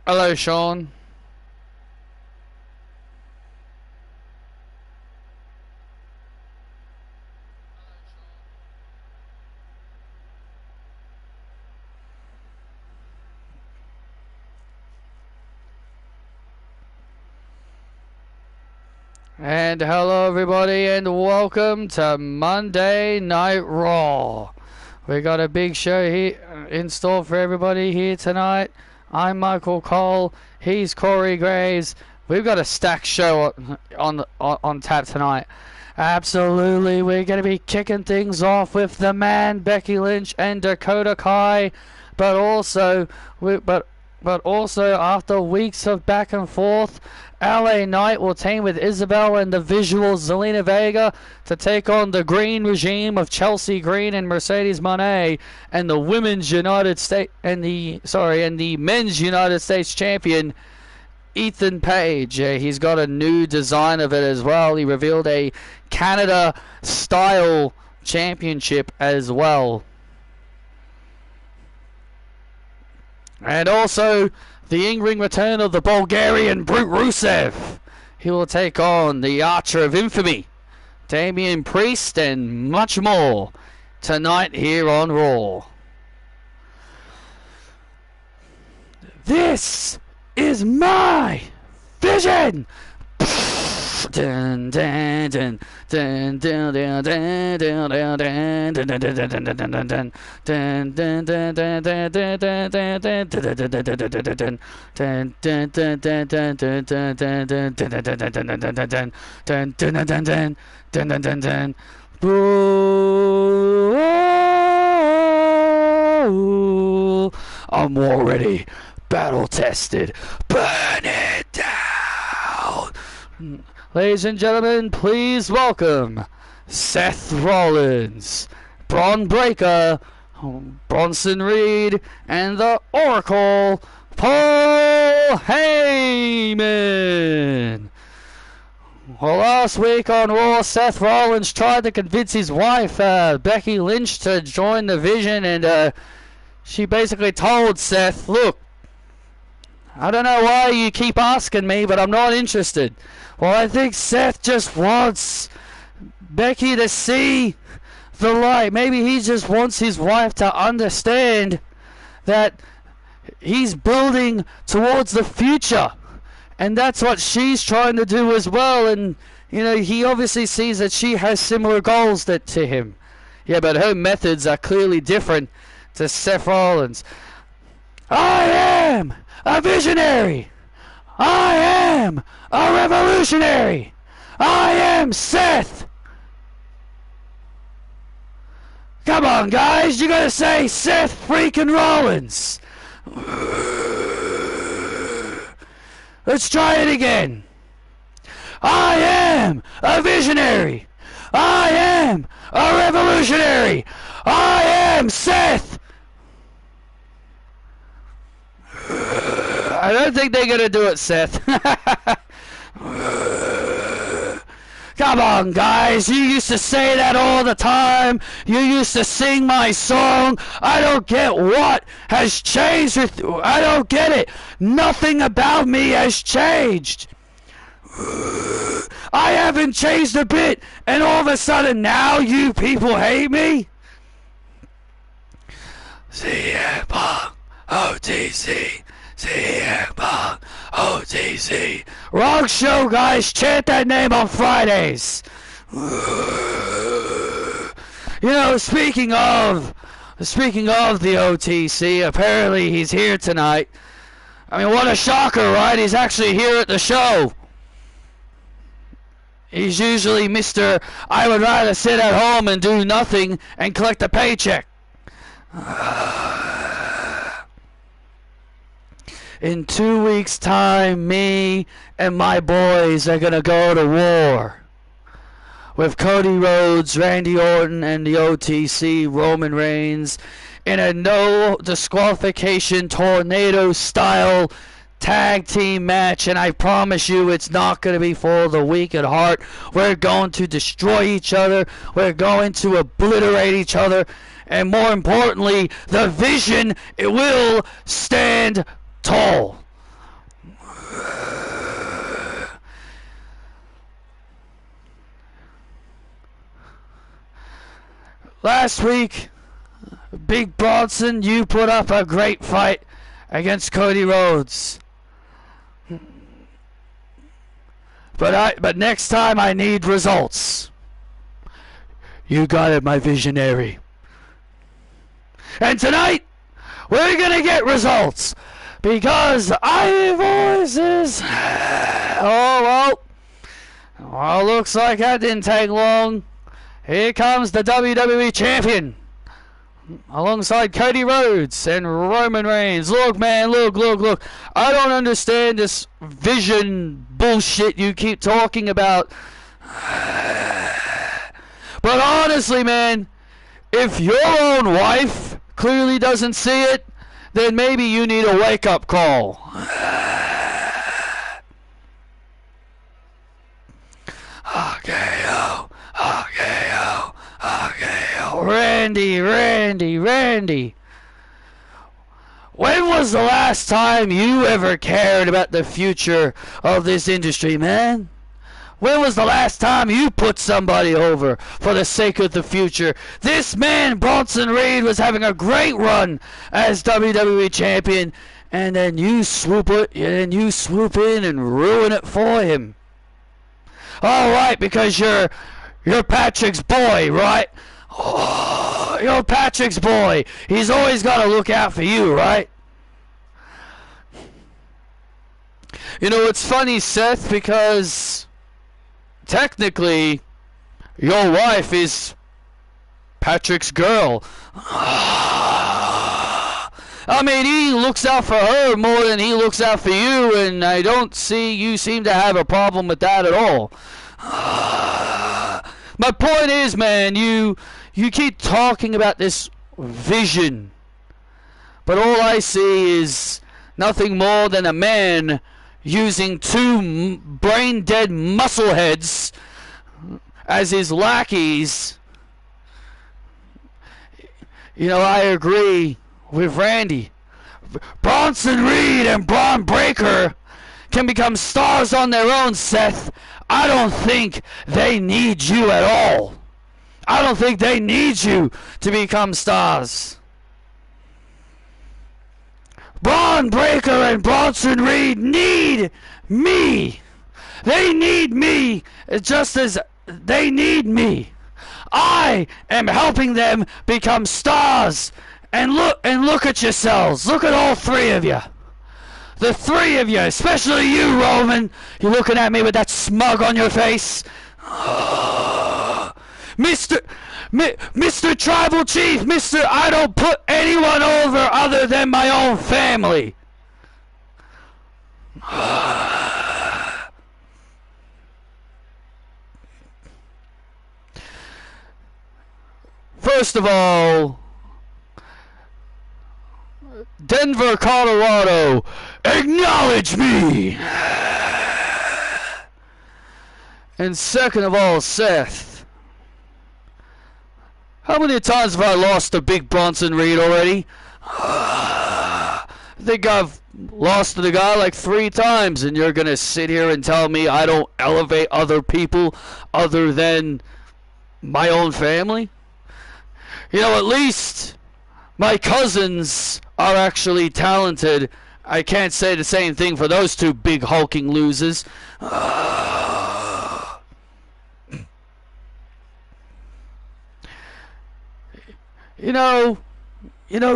Hello, Sean. And hello everybody and welcome to Monday Night Raw. We got a big show here in store for everybody here tonight. I'm Michael Cole, he's Corey Graves. We've got a stacked show on tap tonight. Absolutely, we're going to be kicking things off with the man Becky Lynch and Dakota Kai, but also after weeks of back and forth, LA Knight will team with Isabel and the visual Zelina Vega to take on the Green Regime of Chelsea Green and Mercedes Moné and the Women's United States and the Men's United States Champion Ethan Page. He's got a new design of it as well. He revealed a Canada style championship as well. And also the in-ring return of the Bulgarian Brute Rusev. He will take on the Archer of Infamy, Damian Priest, and much more tonight here on Raw. This is my vision. Dun, dun, dun, dun, dun, dun, dun, dun, dun, dun, dun, dun, dun, dun. I'm already battle tested. Burn it down. Ladies and gentlemen, please welcome Seth Rollins, Braun Breaker, Bronson Reed, and the Oracle, Paul Heyman. Well, last week on Raw, Seth Rollins tried to convince his wife, Becky Lynch, to join the Vision, and she basically told Seth, look, I don't know why you keep asking me, but I'm not interested. Well, I think Seth just wants Becky to see the light. Maybe he just wants his wife to understand that he's building towards the future. And that's what she's trying to do as well. And, you know, he obviously sees that she has similar goals to him. Yeah, but her methods are clearly different to Seth Rollins. I am a visionary. I am a revolutionary. I am Seth. Come on, guys. You gotta say Seth freaking Rollins. Let's try it again. I am a visionary. I am a revolutionary. I am Seth. I don't think they're going to do it, Seth. Come on, guys. You used to say that all the time. You used to sing my song. I don't get what has changed with you. I don't get it. Nothing about me has changed. I haven't changed a bit. And all of a sudden now you people hate me? CM Punk, OTC. CM Punk, OTC. Wrong show, guys. Chant that name on Fridays. You know, speaking of the OTC, apparently he's here tonight. I mean, what a shocker, right? He's actually here at the show. He's usually Mr. I would rather sit at home and do nothing and collect a paycheck. In 2 weeks' time, me and my boys are gonna go to war with Cody Rhodes, Randy Orton, and the OTC, Roman Reigns, in a no disqualification tornado-style tag team match, and I promise you it's not going to be for the weak at heart. We're going to destroy each other. We're going to obliterate each other. And more importantly, the vision, it will stand tall. Last week, Big Bronson, you put up a great fight against Cody Rhodes. But next time I need results. You got it, my visionary. And tonight, we're gonna get results. Because Ivy Voices. Oh, well, looks like that didn't take long. Here comes the WWE Champion. Alongside Cody Rhodes and Roman Reigns. Look, man, look. I don't understand this vision bullshit you keep talking about. But honestly, man, if your own wife clearly doesn't see it, then maybe you need a wake-up call. Randy. When was the last time you ever cared about the future of this industry, man? When was the last time you put somebody over for the sake of the future? This man, Bronson Reed, was having a great run as WWE Champion, and then you swoop in and ruin it for him. All right, because you're Patrick's boy, right? Oh, you're Patrick's boy. He's always got to look out for you, right? You know, it's funny, Seth, because technically your wife is Patrick's girl. I mean, he looks out for her more than he looks out for you, and I don't see you seem to have a problem with that at all. My point is, man, you keep talking about this vision, but all I see is nothing more than a man using two brain-dead muscleheads as his lackeys. You know, I agree with Randy. Bronson Reed and Braun Breaker can become stars on their own, Seth. I don't think they need you at all. I don't think they need you to become stars. Braun Breaker and Bronson Reed need me. They need me just as they need me. I am helping them become stars. And look at yourselves. Look at all three of you. The three of you, especially you, Roman. You're looking at me with that smug on your face. Mr. Tribal Chief, I don't put anyone over other than my own family. First of all, Denver, Colorado, acknowledge me. And second of all, Seth, how many times have I lost to Big Bronson Reed already? I think I've lost to the guy like 3 times, and you're going to sit here and tell me I don't elevate other people other than my own family? You know, at least my cousins are actually talented. I can't say the same thing for those two big hulking losers. You know,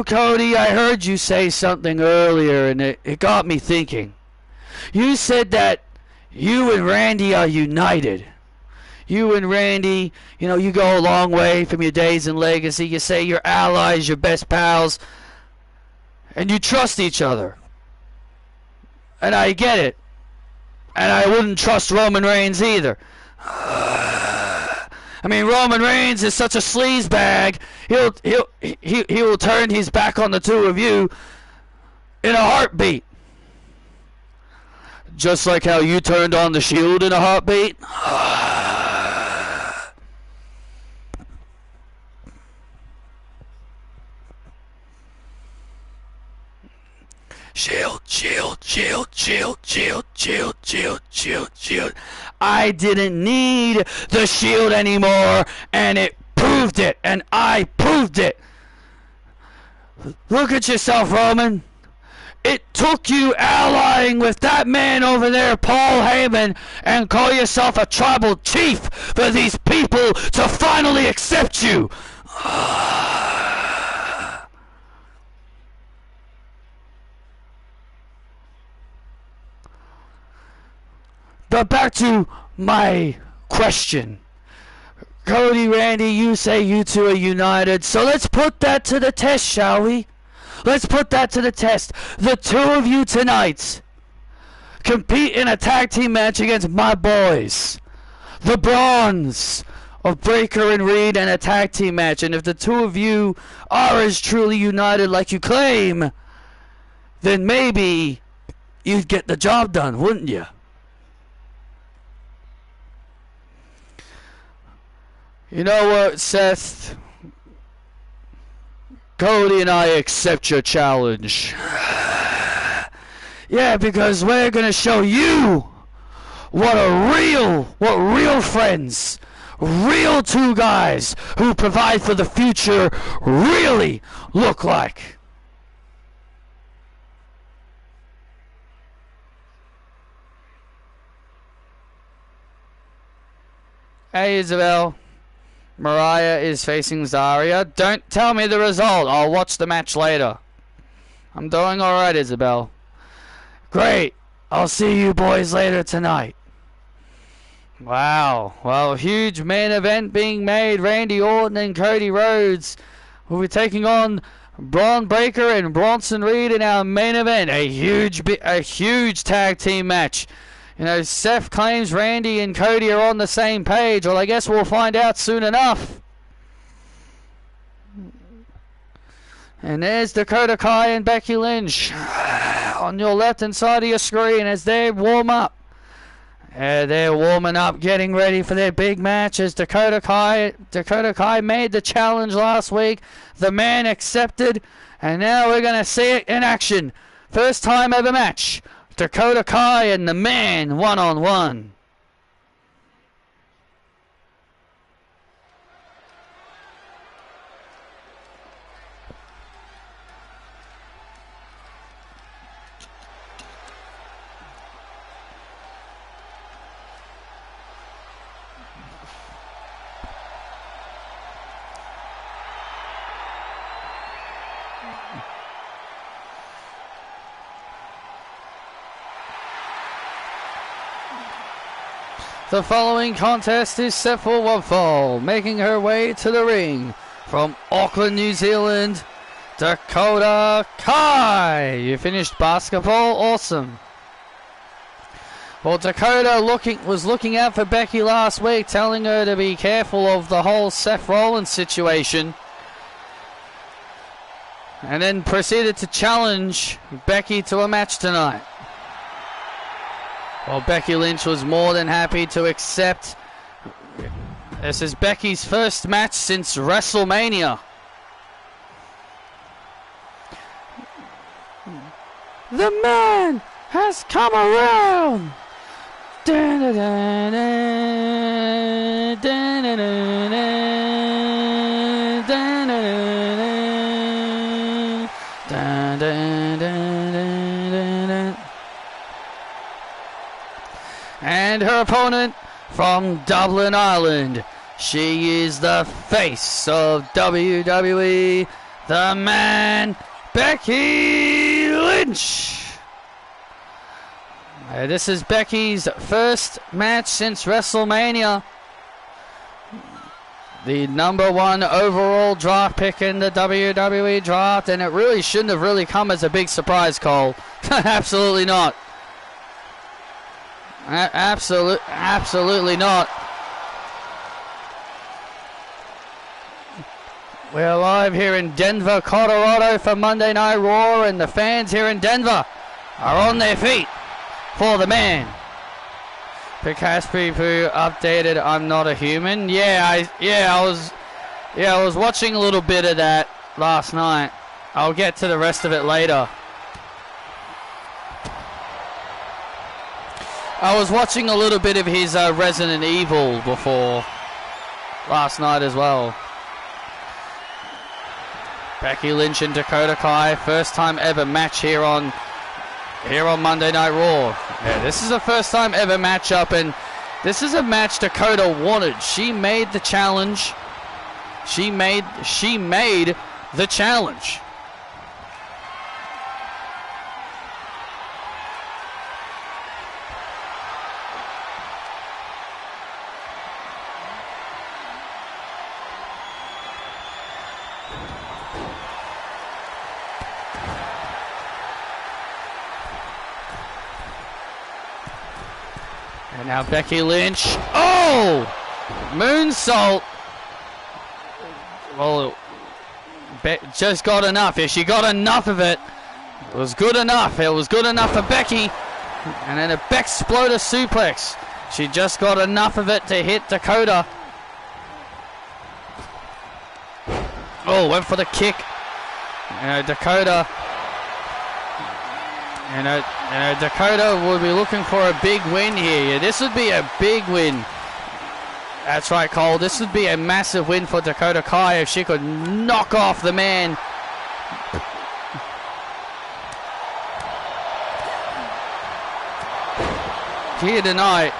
Cody, I heard you say something earlier, and it got me thinking. You said that you and Randy are united. You and Randy, you go a long way from your days in Legacy. You say you're allies, you're best pals, and you trust each other. And I get it. And I wouldn't trust Roman Reigns either. I mean, Roman Reigns is such a sleazebag. He will turn his back on the two of you in a heartbeat. Just like how you turned on the Shield in a heartbeat. Shield, shield, shield, shield, shield, shield, shield, shield, shield. I didn't need the Shield anymore, and it proved it, and I proved it. Look at yourself, Roman. It took you allying with that man over there, Paul Heyman, and call yourself a tribal chief for these people to finally accept you. But back to my question. Cody, Randy, you say you two are united, so let's put that to the test, shall we? Let's put that to the test. The two of you tonight compete in a tag team match against my boys, the Bronze of Breaker and Reed, in a tag team match. And if the two of you are as truly united like you claim, then maybe you'd get the job done, wouldn't you? You know what, Seth? Cody and I accept your challenge. Yeah, because we're gonna show you what real friends, real two guys who provide for the future really look like. Hey, Isabel. Mariah is facing Zarya. Don't tell me the result. I'll watch the match later. I'm doing alright, Isabel. Great. I'll see you boys later tonight. Wow. Well, huge main event being made. Randy Orton and Cody Rhodes will be taking on Braun Breaker and Bronson Reed in our main event. A huge tag team match. You know, Seth claims Randy and Cody are on the same page. Well, I guess we'll find out soon enough. And there's Dakota Kai and Becky Lynch on your left-hand side of your screen as they warm up. They're warming up, getting ready for their big match as Dakota Kai made the challenge last week. The man accepted, and now we're going to see it in action. First time ever match. Dakota Kai and the man one-on-one. The following contest is set for one fall, making her way to the ring from Auckland, New Zealand, Dakota Kai. You finished basketball? Awesome. Well, Dakota was looking out for Becky last week, telling her to be careful of the whole Seth Rollins situation, and then proceeded to challenge Becky to a match tonight. Well, Becky Lynch was more than happy to accept. This is Becky's first match since WrestleMania. The man has come around. And her opponent from Dublin, Ireland. She is the face of WWE, the man, Becky Lynch. This is Becky's first match since WrestleMania. The #1 overall draft pick in the WWE draft, and it really shouldn't have really come as a big surprise, Cole. Absolutely not. Absolutely not. We're live here in Denver, Colorado for Monday Night Raw, and the fans here in Denver are on their feet for the man. Picaspi Poo updated. I'm not a human. I was watching a little bit of that last night. I'll get to the rest of it later. I was watching a little bit of his Resident Evil before last night as well. Becky Lynch and Dakota Kai, first time ever match here on Monday Night Raw. Yeah, this is a first time ever matchup, and this is a match Dakota wanted. She made the challenge. She made the challenge. And now Becky Lynch. Oh! Moonsault. Well, just got enough. If she got enough of it, it was good enough. It was good enough for Becky. And then a Bexploder suplex. She just got enough of it to hit Dakota. Oh, went for the kick. Dakota. Dakota will be looking for a big win here. Yeah, this would be a big win. That's right, Cole. This would be a massive win for Dakota Kai if she could knock off the man. Here tonight,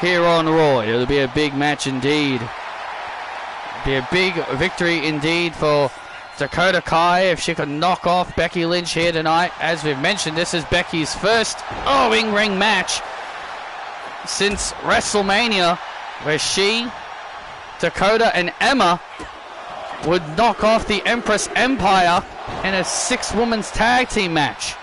here on Raw. It'll be a big match indeed. It'll be a big victory indeed for Dakota Kai if she could knock off Becky Lynch here tonight. As we've mentioned, this is Becky's first in-ring match since WrestleMania, where she, Dakota, and Emma would knock off the Empress Empire in a 6-woman's tag team match.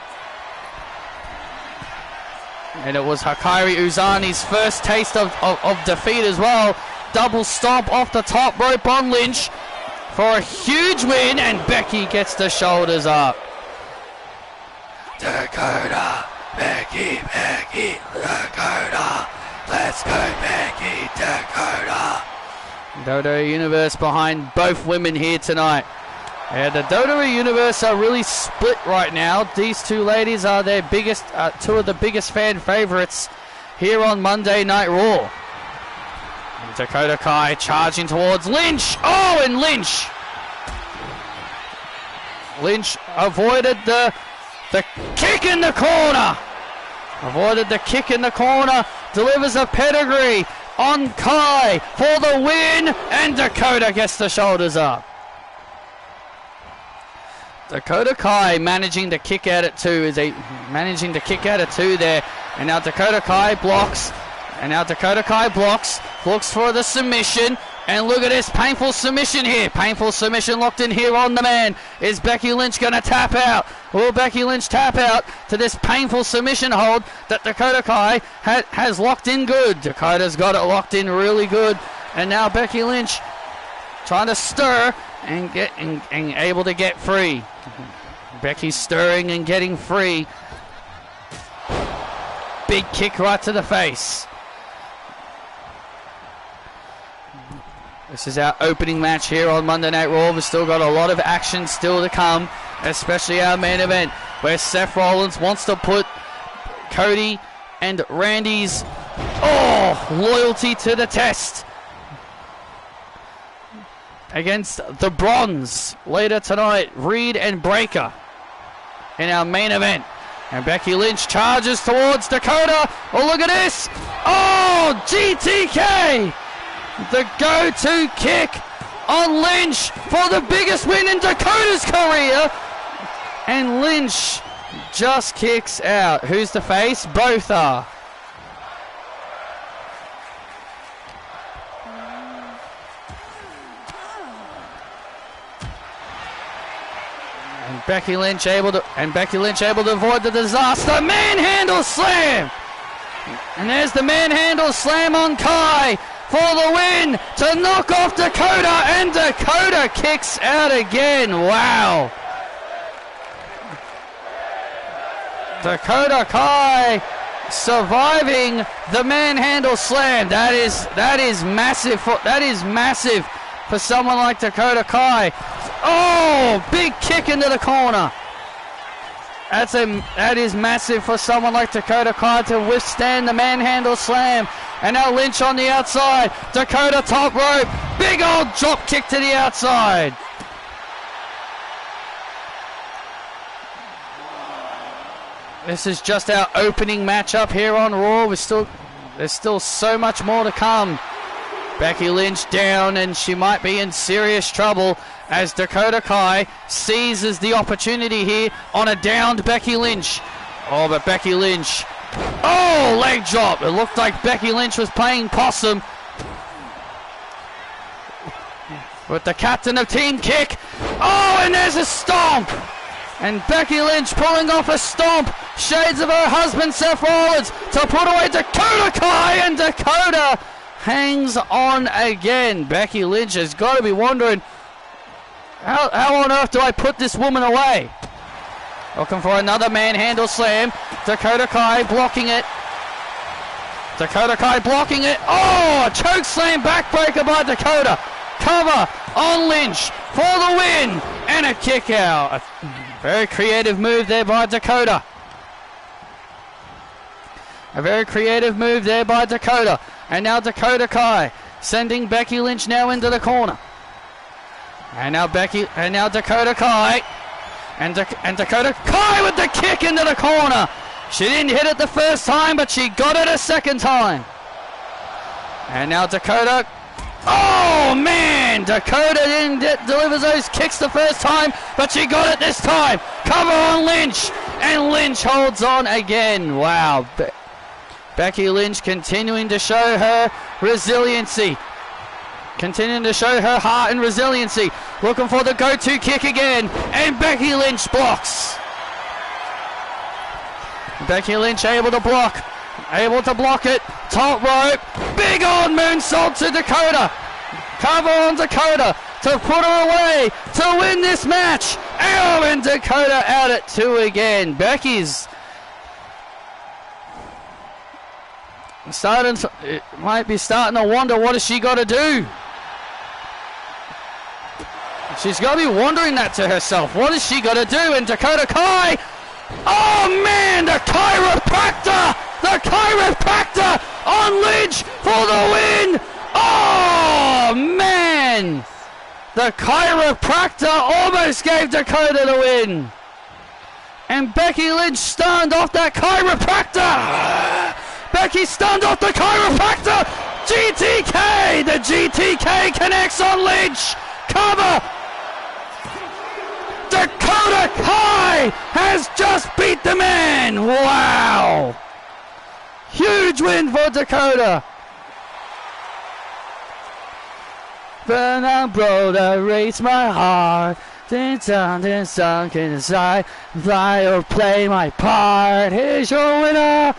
And it was Hikaru Uzani's first taste of defeat as well. Double stomp off the top rope on Lynch for a huge win, and Becky gets the shoulders up. Dakota, Becky, Dakota. Let's go, Becky, Dakota. Dodo Universe behind both women here tonight. Yeah, the Dodo Universe are really split right now. These two ladies are their biggest, two of the biggest fan favorites here on Monday Night Raw. And Dakota Kai charging towards Lynch. Oh, and Lynch avoided the kick in the corner. Avoided the kick in the corner. Delivers a pedigree on Kai for the win, and Dakota gets the shoulders up. Dakota Kai managing to kick out at two there, and now Dakota Kai blocks, looks for the submission, and look at this painful submission here. Painful submission locked in here on the man. Is Becky Lynch going to tap out? Will Becky Lynch tap out to this painful submission hold that Dakota Kai has locked in good? Dakota's got it locked in really good, and now Becky Lynch trying to stir and able to get free. Becky's stirring and getting free. Big kick right to the face. This is our opening match here on Monday Night Raw. We've still got a lot of action still to come, especially our main event, where Seth Rollins wants to put Cody and Randy's loyalty to the test against the Bronze later tonight, Reed and Breaker, in our main event. And Becky Lynch charges towards Dakota. Oh, look at this. Oh, GTK. The go-to kick on Lynch for the biggest win in Dakota's career. And Lynch just kicks out. Who's the face? Both are. And Becky Lynch able to avoid the disaster. Manhandle slam. And there's the manhandle slam on Kai for the win to knock off Dakota, and Dakota kicks out again. Wow. Dakota Kai surviving the manhandle slam. That is massive. That is massive for someone like Dakota Kai. Oh, big kick into the corner. That is massive for someone like Dakota Kai to withstand the manhandle slam. And now Lynch on the outside. Dakota top rope. Big old drop kick to the outside. This is just our opening matchup here on Raw. There's still so much more to come. Becky Lynch down, and she might be in serious trouble as Dakota Kai seizes the opportunity here on a downed Becky Lynch. Oh, but Becky Lynch. Oh, leg drop. It looked like Becky Lynch was playing possum. With the captain of team kick. Oh, and there's a stomp. And Becky Lynch pulling off a stomp. Shades of her husband Seth Rollins to put away Dakota Kai, and Dakota hangs on again. Becky Lynch has got to be wondering, how on earth do I put this woman away? Looking for another manhandle slam. Dakota Kai blocking it. Dakota Kai blocking it. Oh, a choke slam backbreaker by Dakota. Cover on Lynch for the win. And a kick out. A very creative move there by Dakota. A very creative move there by Dakota. And now Dakota Kai sending Becky Lynch now into the corner. And now Dakota Kai. And Dakota Kai with the kick into the corner. She didn't hit it the first time, but she got it a second time. And now Dakota. Oh, man! Dakota didn't deliver those kicks the first time, but she got it this time. Cover on Lynch. And Lynch holds on again. Wow. Becky Lynch continuing to show her resiliency. Continuing to show her heart and resiliency. Looking for the go-to kick again. And Becky Lynch blocks. Becky Lynch able to block. Able to block it. Top rope. Big old moonsault to Dakota. Cover on Dakota to put her away to win this match. Oh, and Dakota out at 2 again. Becky's might be starting to wonder, what has she got to do? She's got to be wondering that to herself. What has she got to do? And Dakota Kai. Oh, man, the chiropractor. The chiropractor on Lynch for the win. Oh, man. The chiropractor almost gave Dakota the win. And Becky Lynch stunned off that chiropractor. Becky stunned off the chiropractor. GTK. The GTK connects on Lynch. Cover. Dakota Kai has just beat the man. Wow. Huge win for Dakota. Burn and blow that raise my heart. Then sunk inside. Fly or play my part. Here's your winner,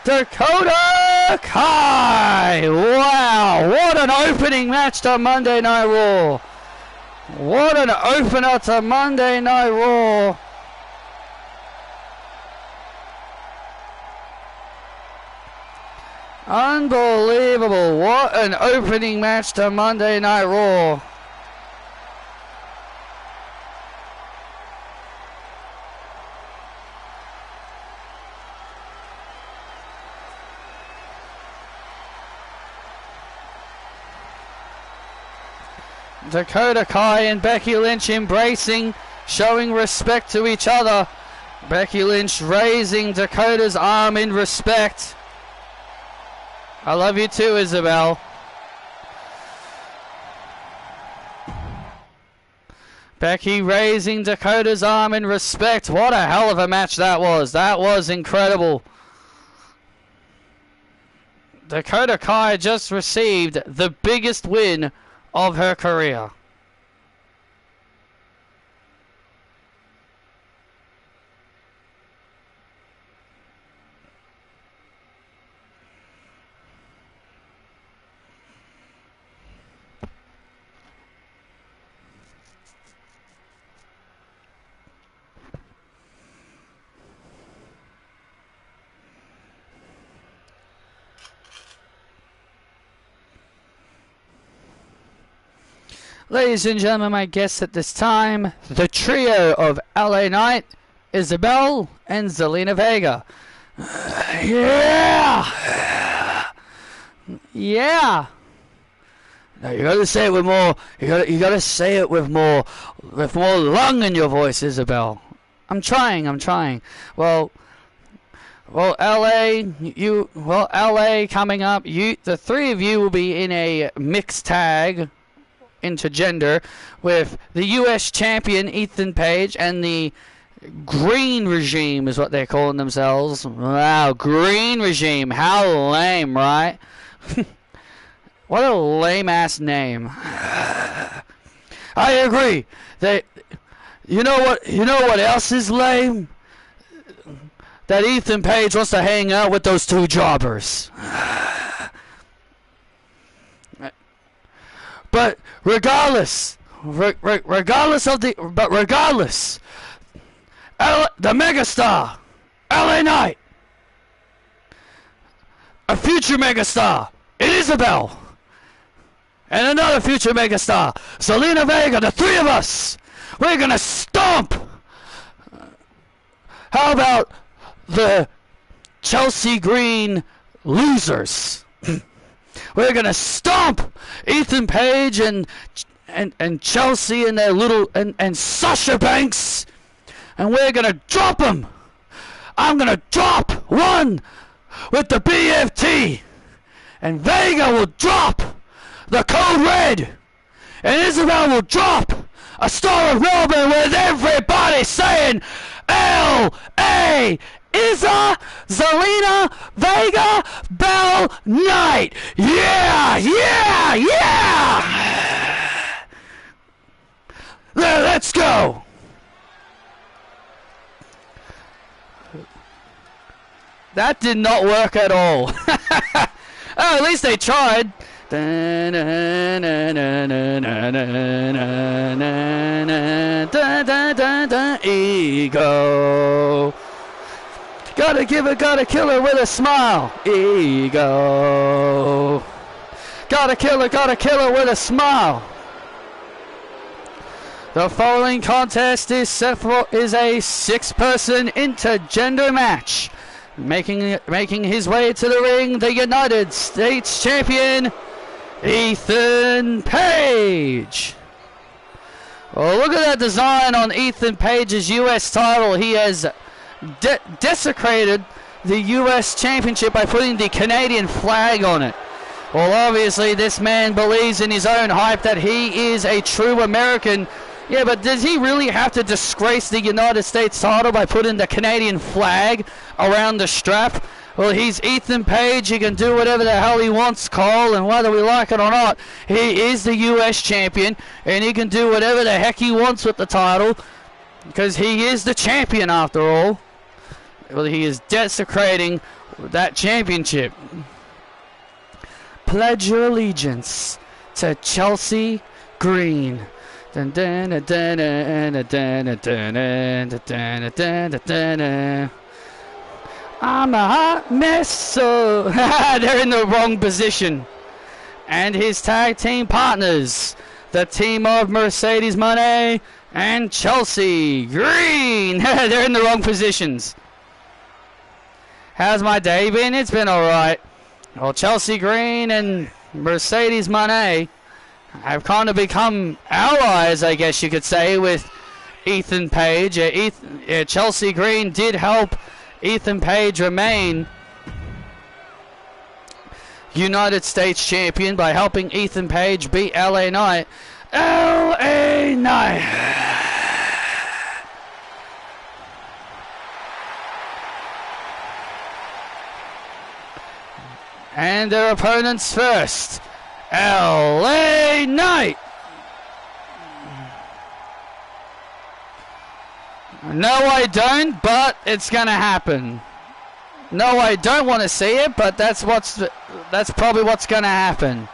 Dakota Kai. Wow, what an opening match to Monday Night Raw. What an opener to Monday Night Raw. Unbelievable. What an opening match to Monday Night Raw. Dakota Kai and Becky Lynch embracing, showing respect to each other. Becky Lynch raising Dakota's arm in respect. I love you too, Isabel. Becky raising Dakota's arm in respect. What a hell of a match that was. That was incredible. Dakota Kai just received the biggest win of her career. Ladies and gentlemen, my guests at this time, the trio of LA Knight, Isabel, and Zelina Vega. Yeah! Yeah! No, you gotta say it with more. You gotta say it with more lung in your voice, Isabel. I'm trying. Well, LA, LA coming up. The three of you will be in a mixed tag, intergender, with the U.S. champion Ethan Page and the Green Regime is what they're calling themselves. Wow, Green Regime. How lame, right? What a lame-ass name. I agree. You know what else is lame? That Ethan Page wants to hang out with those two jobbers. But regardless, the megastar, LA Knight, a future megastar, Isabel, and another future megastar, Zelina Vega, the three of us, we're gonna stomp. How about the Chelsea Green losers? We're gonna stomp Ethan Page and Chelsea and their little and Sasha Banks, and we're gonna drop them. I'm gonna drop one with the BFT, and Vega will drop the Code Red, and Isabel will drop a Star of Melbourne with everybody saying L.A. Isa, Zelina, Vega, Bell, Knight. Yeah, yeah, yeah. Let's go. That did not work at all. Oh, at least they tried. Ego. Gotta kill her with a smile. Ego. Gotta kill her with a smile. The following contest is a six-person intergender match. Making his way to the ring, the United States Champion, Ethan Page. Well, look at that design on Ethan Page's U.S. title. He has desecrated the U.S. Championship by putting the Canadian flag on it. Well, obviously, this man believes in his own hype that he is a true American. Yeah, but does he really have to disgrace the United States title by putting the Canadian flag around the strap? Well, he's Ethan Page. He can do whatever the hell he wants, Cole, and whether we like it or not, he is the U.S. champion, and he can do whatever the heck he wants with the title, because he is the champion after all. Well, he is desecrating that championship. Pledge your allegiance to Chelsea Green. I'm a hot mess, so they're in the wrong position. And his tag team partners, the team of Mercedes Moné and Chelsea Green, they're in the wrong positions. How's my day been? It's been alright. Well, Chelsea Green and Mercedes Moné have kind of become allies, I guess you could say, with Ethan Page. Chelsea Green did help Ethan Page remain United States champion by helping Ethan Page beat LA Knight. LA Knight! And their opponents first. LA Knight! No, I don't, but it's gonna happen. No, I don't want to see it, but that's probably what's gonna happen.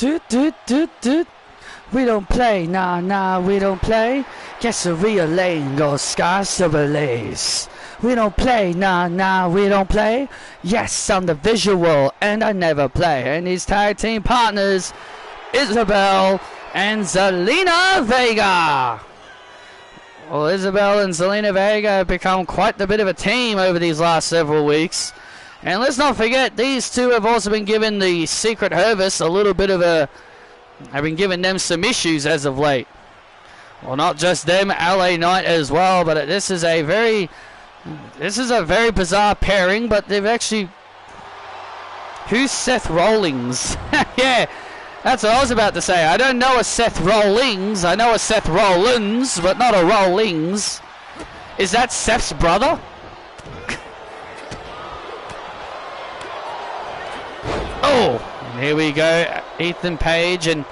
Doot, doot, doot, doot. We don't play, nah, we don't play. Guess a real lane goes skies over lace. We don't play, nah, we don't play. Yes, I'm the visual, and I never play. And his tag team partners, Isabel and Zelina Vega. Well, Isabel and Zelina Vega have become quite the bit of a team over these last several weeks. And let's not forget, these two have also been given the Secret Service a little bit of a... I've been giving them some issues as of late. Well, not just them, LA Knight as well, but this is a very bizarre pairing, but they've actually... Who's Seth Rollins? Yeah, that's what I was about to say. I don't know a Seth Rollins. I know a Seth Rollins, but not a Rollins. Is that Seth's brother? Oh! And here we go, Ethan Page and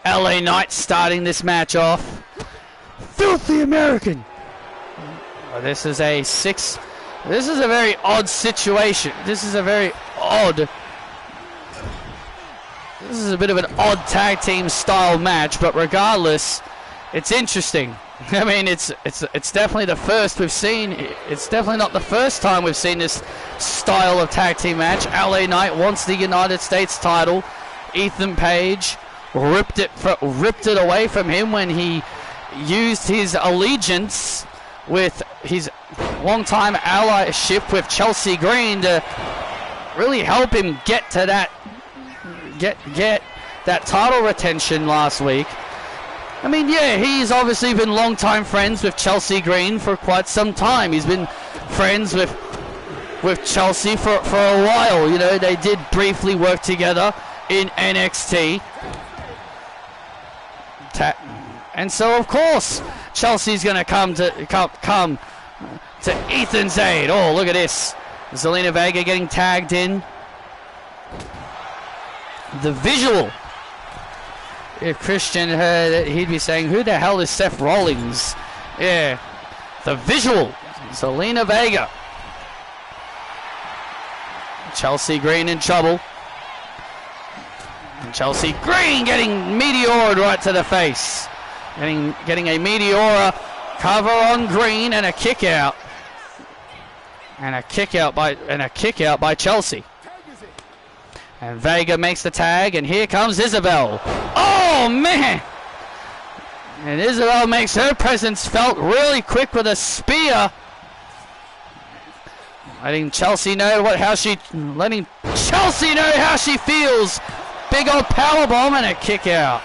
LA Knight starting this match off. Filthy American. Oh, this is a very odd situation. This is a bit of an odd tag team style match, but regardless, it's interesting. I mean, it's definitely the first we've seen. It's definitely not the first time we've seen this style of tag team match. LA Knight wants the United States title. Ethan Page ripped it away from him when he used his allegiance with his long-time allyship with Chelsea Green to really help him get to that title retention last week. I mean, yeah, he's obviously been long-time friends with Chelsea Green for quite some time. He's been friends with Chelsea for a while. You know, they did briefly work together in NXT. And so, of course, Chelsea's going to come to Ethan's aid. Oh, look at this. Zelina Vega getting tagged in. The visual. If Christian heard it, he'd be saying, who the hell is Seth Rollins? Yeah, the visual. Zelina Vega. Chelsea Green in trouble. And Chelsea Green getting meteored right to the face. Getting a Meteora cover on Green and a kick out. And a kick out by Chelsea. And Vega makes the tag, and here comes Isabel. Oh, man! And Isabel makes her presence felt really quick with a spear. Letting Chelsea know how she feels. Big old powerbomb and a kick out.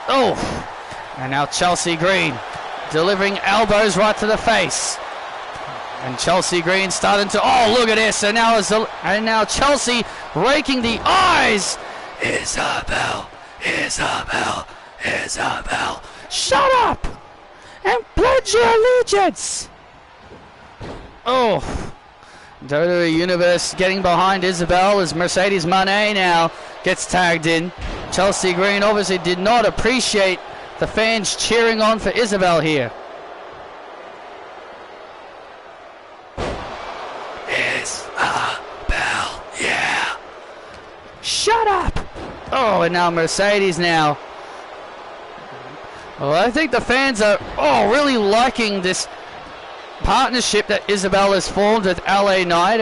Oh! And now Chelsea Green delivering elbows right to the face. And Chelsea Green starting to... Oh, look at this. And now Chelsea raking the eyes. Isabel. Shut up and pledge your allegiance. Oh. WWE Universe getting behind Isabel as Mercedes Moné now gets tagged in. Chelsea Green obviously did not appreciate the fans cheering on for Isabel here. Isabel, yeah. Shut up. Oh, and now Mercedes now. Well, I think the fans are really liking this partnership that Isabel has formed with LA Knight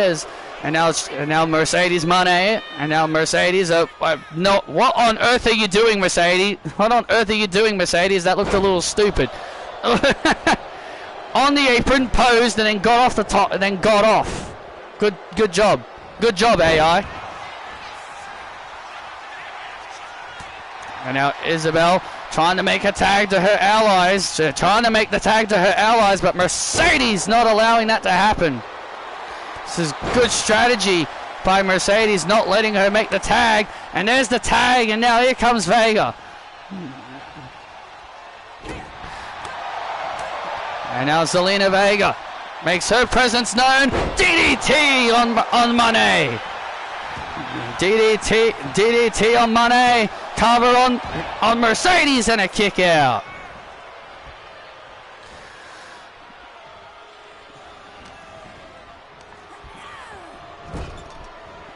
and now Mercedes Moné, and now Mercedes. No, what on earth are you doing, Mercedes? What on earth are you doing, Mercedes? That looked a little stupid. On the apron, posed, and then got off the top, and then got off. Good job, AI. And now Isabel trying to make a tag to her allies, but Mercedes not allowing that to happen. This is good strategy by Mercedes, not letting her make the tag. And there's the tag, and now here comes Vega. And now Zelina Vega makes her presence known. DDT on Moné. DDT on Moné. Cover on Mercedes and a kick out.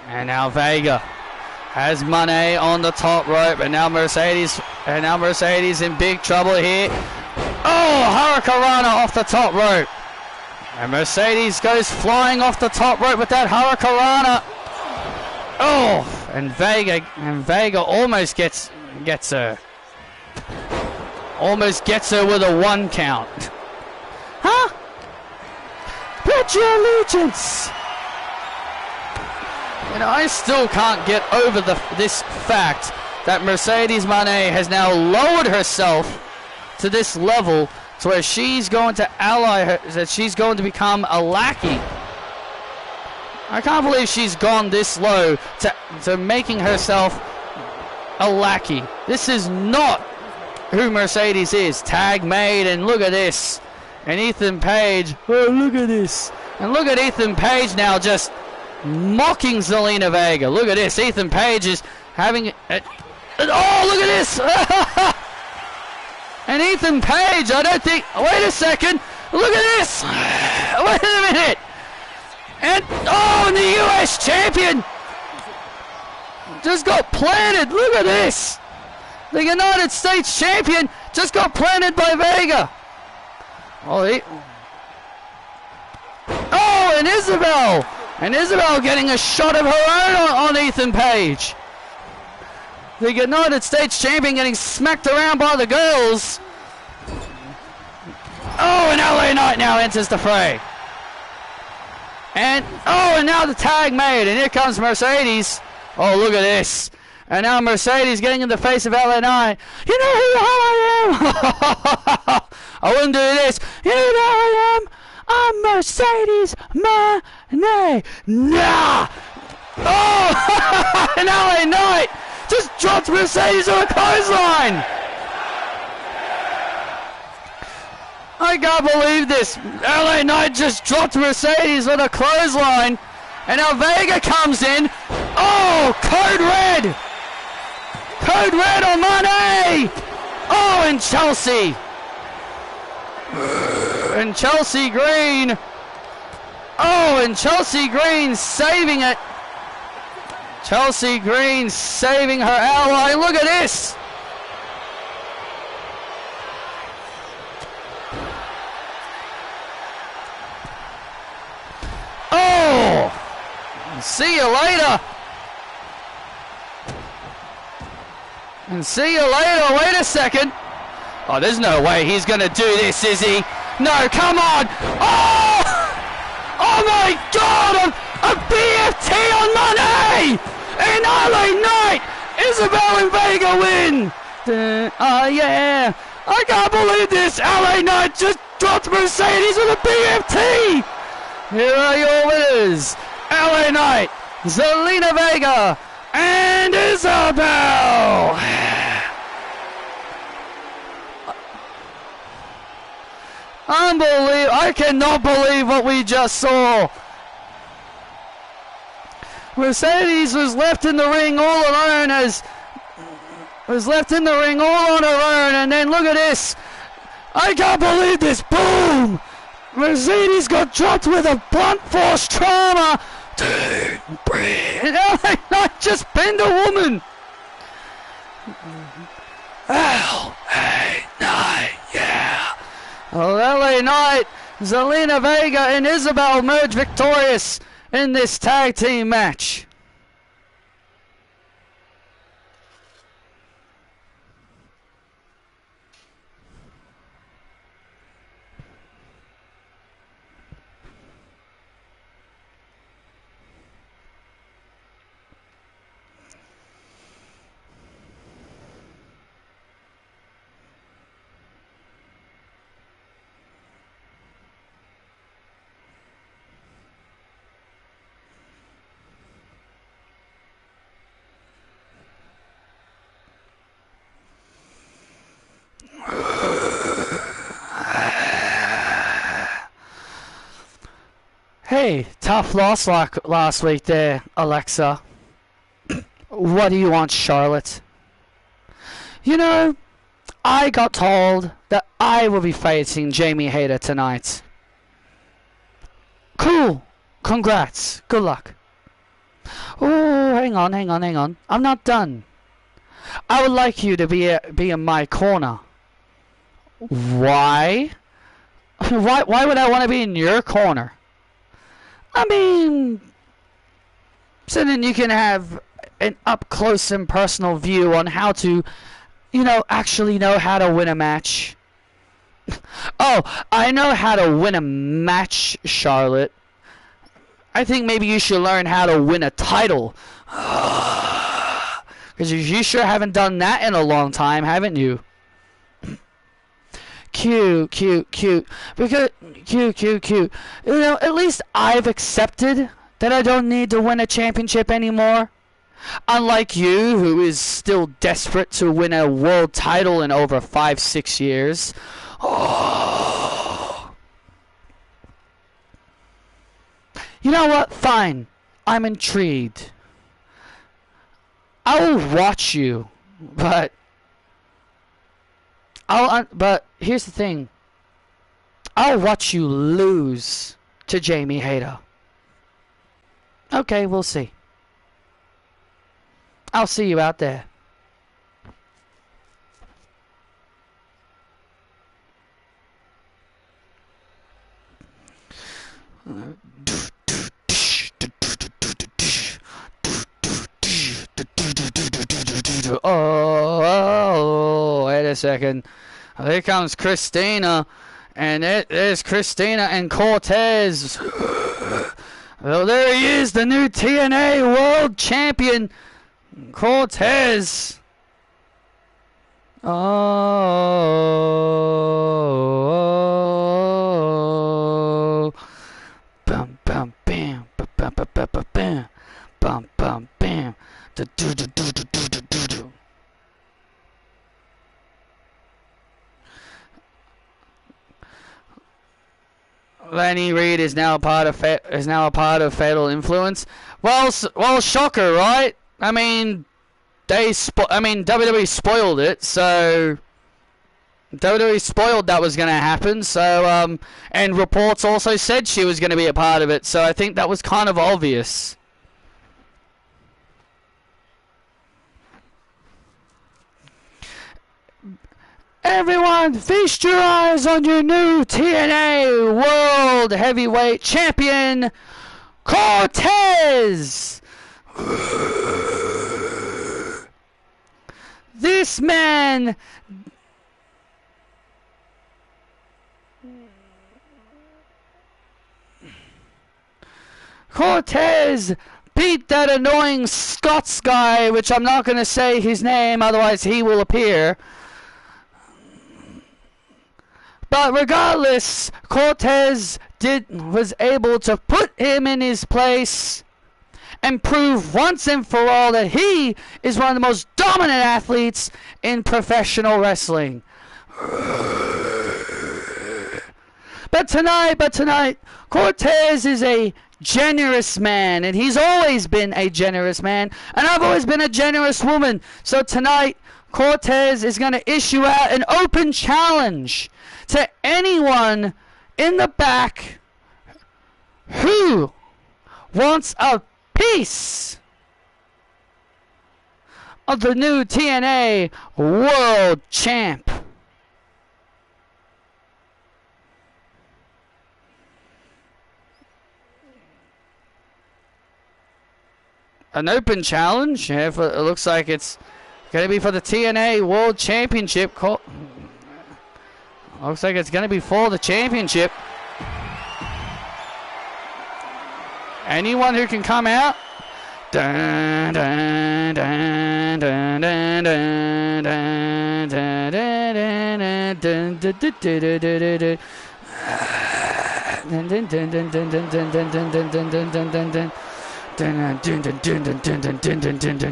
And now Vega has Monet on the top rope, and now Mercedes in big trouble here. Oh, Hurricanrana off the top rope. And Mercedes goes flying off the top rope with that Hurricanrana. Oh, and Vega almost gets her. Almost gets her with a 1 count. Huh? Pledge your allegiance. You know, I still can't get over this fact that Mercedes Moné has now lowered herself to this level to where she's going to ally her, that she's going to become a lackey. I can't believe she's gone this low to making herself a lackey. This is not who Mercedes is. Tag made, and look at this. And Ethan Page, oh, look at this. And look at Ethan Page now just mocking Zelina Vega. Look at this. Ethan Page is having oh, look at this. And Ethan Page, I don't think, wait a second. Look at this. Wait a minute. And, oh, and the US champion just got planted. Look at this. The United States champion just got planted by Vega. Oh, and Isabel. And Isabel getting a shot of her own on Ethan Page. The United States champion getting smacked around by the girls. Oh, and LA Knight now enters the fray. And, oh, and now the tag made. And here comes Mercedes. Oh, look at this. And now Mercedes getting in the face of LA Knight. You know who I am? I wouldn't do this. You know who I am? I'm Mercedes Moné. Nah. Oh, and LA Knight just dropped Mercedes on a clothesline. I can't believe this. LA Knight just dropped Mercedes on a clothesline. And now Vega comes in. Oh, code red. Code red on Moné. Oh, and Chelsea. And Chelsea Green. Oh, and Chelsea Green saving it. Chelsea Green saving her ally. Look at this. Oh, see you later. And see you later. Wait a second. Oh, there's no way he's going to do this, is he? No, come on. Oh! Oh, my God. A BFT on Moné. And LA Knight. Isabel and Vega win. Oh, yeah. I can't believe this. LA Knight just dropped Mercedes with a BFT. Here are your winners. LA Knight, Zelina Vega, and Isabel. Unbelievable. I cannot believe what we just saw. Mercedes was left in the ring all alone on her own, and then look at this. I can't believe this. Boom. Mercedes got dropped with a blunt force trauma. Dude, and LA Knight just pinned a woman. LA Knight, yeah. Well, LA Knight, Zelina Vega, and Isabel emerge victorious in this tag team match. Hey, tough loss like last week there, Alexa. What do you want, Charlotte? You know, I got told that I will be facing Jamie Hayter tonight. Cool. Congrats. Good luck. Ooh, hang on. I'm not done. I would like you to be in my corner. Why? Why would I want to be in your corner? I mean, so then you can have an up close and personal view on how to, actually know how to win a match. Oh, I know how to win a match, Charlotte. I think maybe you should learn how to win a title. Because you sure haven't done that in a long time, haven't you? Cute. Because, cute. At least I've accepted that I don't need to win a championship anymore. Unlike you, who is still desperate to win a world title in over 5-6 years. Oh. You know what? Fine. I'm intrigued. I will watch you, but but here's the thing. I'll watch you lose to Jamie Hayter. Okay, we'll see. I'll see you out there. Oh, wait a second. Here comes Christina. And there's Christina and Cortez. Well, there he is, the new TNA World Champion, Cortez. Oh. Bum, bum, bam. Bum, bum, bam. Bum, bum, bam. Lenny Reed is now a part of Fatal Influence. Well, shocker, right? I mean, WWE spoiled it, so WWE spoiled that was going to happen. So, and reports also said she was going to be a part of it. So I think that was kind of obvious. Everyone, feast your eyes on your new TNA World Heavyweight Champion, Cortez! This man... Cortez beat that annoying Scots guy, which I'm not going to say his name, otherwise he will appear. But regardless, Cortez was able to put him in his place and prove once and for all that he is one of the most dominant athletes in professional wrestling. But tonight, Cortez is a generous man, and he's always been a generous man, and I've always been a generous woman. So tonight, Cortez is going to issue out an open challenge to anyone in the back who wants a piece of the new TNA World Champ. An open challenge? Yeah, it looks like it's going to be for the TNA World Championship. Looks like it's going to be for the championship. Anyone who can come out. Dun, dun, dun, dun, dun, dun, dun, dun,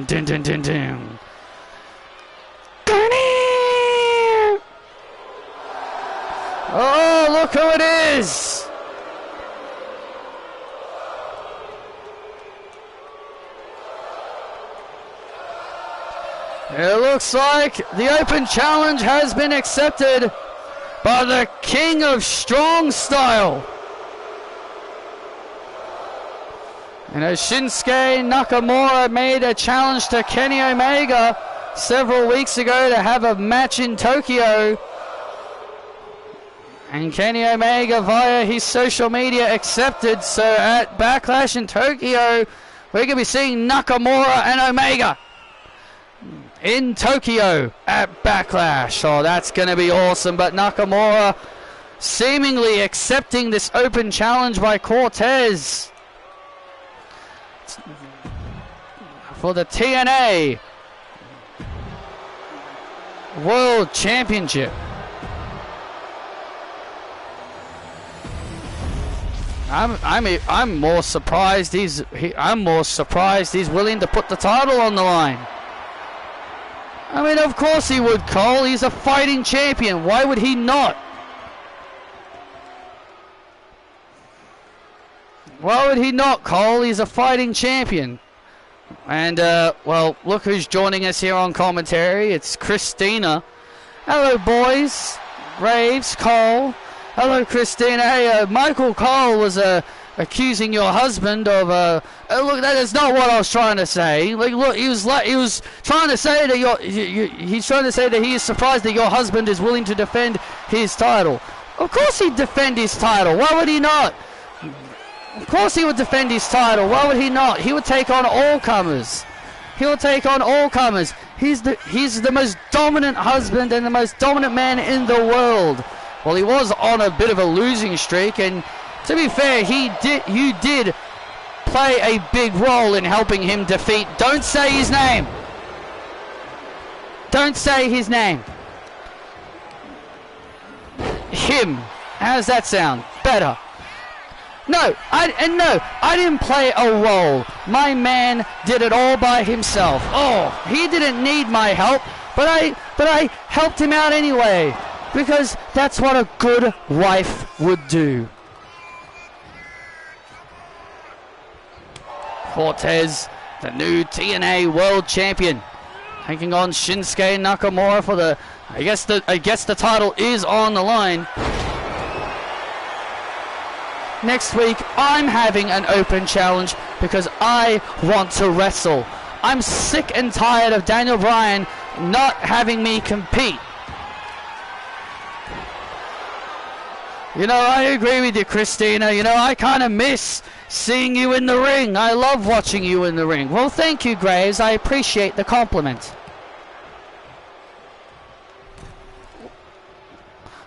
dun, dun, dun, dun. Oh, look who it is! It looks like the open challenge has been accepted by the King of Strong Style. You know, Shinsuke Nakamura made a challenge to Kenny Omega several weeks ago to have a match in Tokyo. And Kenny Omega, via his social media, accepted. So at Backlash in Tokyo, we're going to be seeing Nakamura and Omega in Tokyo at Backlash. Oh, that's going to be awesome. But Nakamura seemingly accepting this open challenge by Cortez for the TNA World Championship. I'm more surprised he's willing to put the title on the line. I mean, of course he would, Cole. He's a fighting champion. Why would he not? Why would he not, Cole? He's a fighting champion. And, well, look who's joining us here on commentary. It's Christina. Hello, boys. Graves, Cole. Hello, Christina. Hey, Michael Cole was accusing your husband of look, that is not what I was trying to say. Like, look, he was trying to say that he's trying to say that he is surprised that your husband is willing to defend his title. Of course he'd defend his title. Why would he not? Of course he would defend his title. Why would he not? He would take on all comers. He will take on all comers. He's the most dominant husband and the most dominant man in the world. Well, he was on a bit of a losing streak, and to be fair, you did play a big role in helping him defeat. Don't say his name. Don't say his name. Him. How does that sound? Better. No, I didn't play a role. My man did it all by himself. Oh, he didn't need my help, but I helped him out anyway, because that's what a good wife would do. Cortez, the new TNA World Champion, taking on Shinsuke Nakamura for the. I guess the title is on the line. Next week, I'm having an open challenge because I want to wrestle. I'm sick and tired of Daniel Bryan not having me compete. You know, I agree with you, Christina. You know, I kind of miss seeing you in the ring. I love watching you in the ring. Well, thank you, Graves. I appreciate the compliment.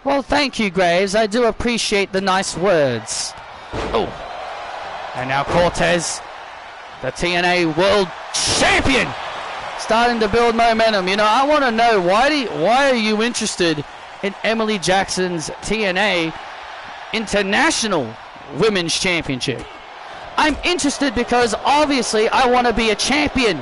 Well, thank you, Graves. I do appreciate the nice words. Oh, and now Cortez, the TNA World Champion, starting to build momentum. You know, I want to know, why are you interested in Emily Jackson's TNA International Women's Championship? I'm interested because obviously I want to be a champion.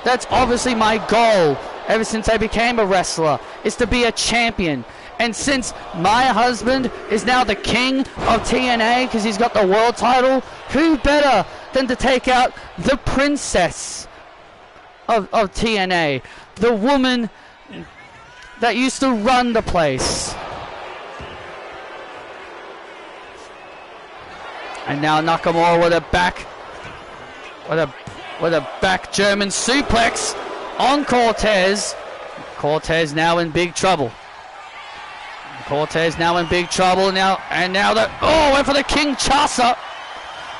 That's obviously my goal ever since I became a wrestler, is to be a champion. And since my husband is now the king of TNA because he's got the world title, who better than to take out the princess of TNA, the woman that used to run the place. And now Nakamura with a back German suplex on Cortez. Cortez now in big trouble. Cortez now in big trouble now, and now went for the Kinshasa.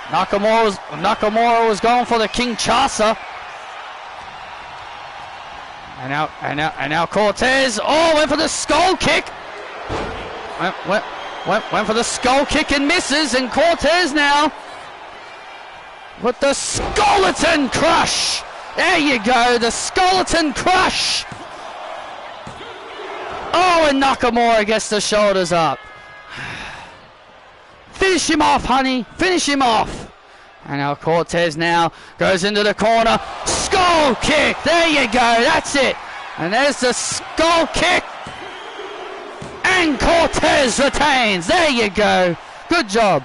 Nakamura was going for the Kinshasa. And now Cortez went for the skull kick. Went for the skull kick and misses, and Cortez now with the skeleton crush. There you go, the skeleton crush. Oh, and Nakamura gets the shoulders up. Finish him off, honey. Finish him off. And now Cortez now goes into the corner. Skull kick. There you go. That's it. And there's the skull kick. And Cortez retains. There you go. Good job.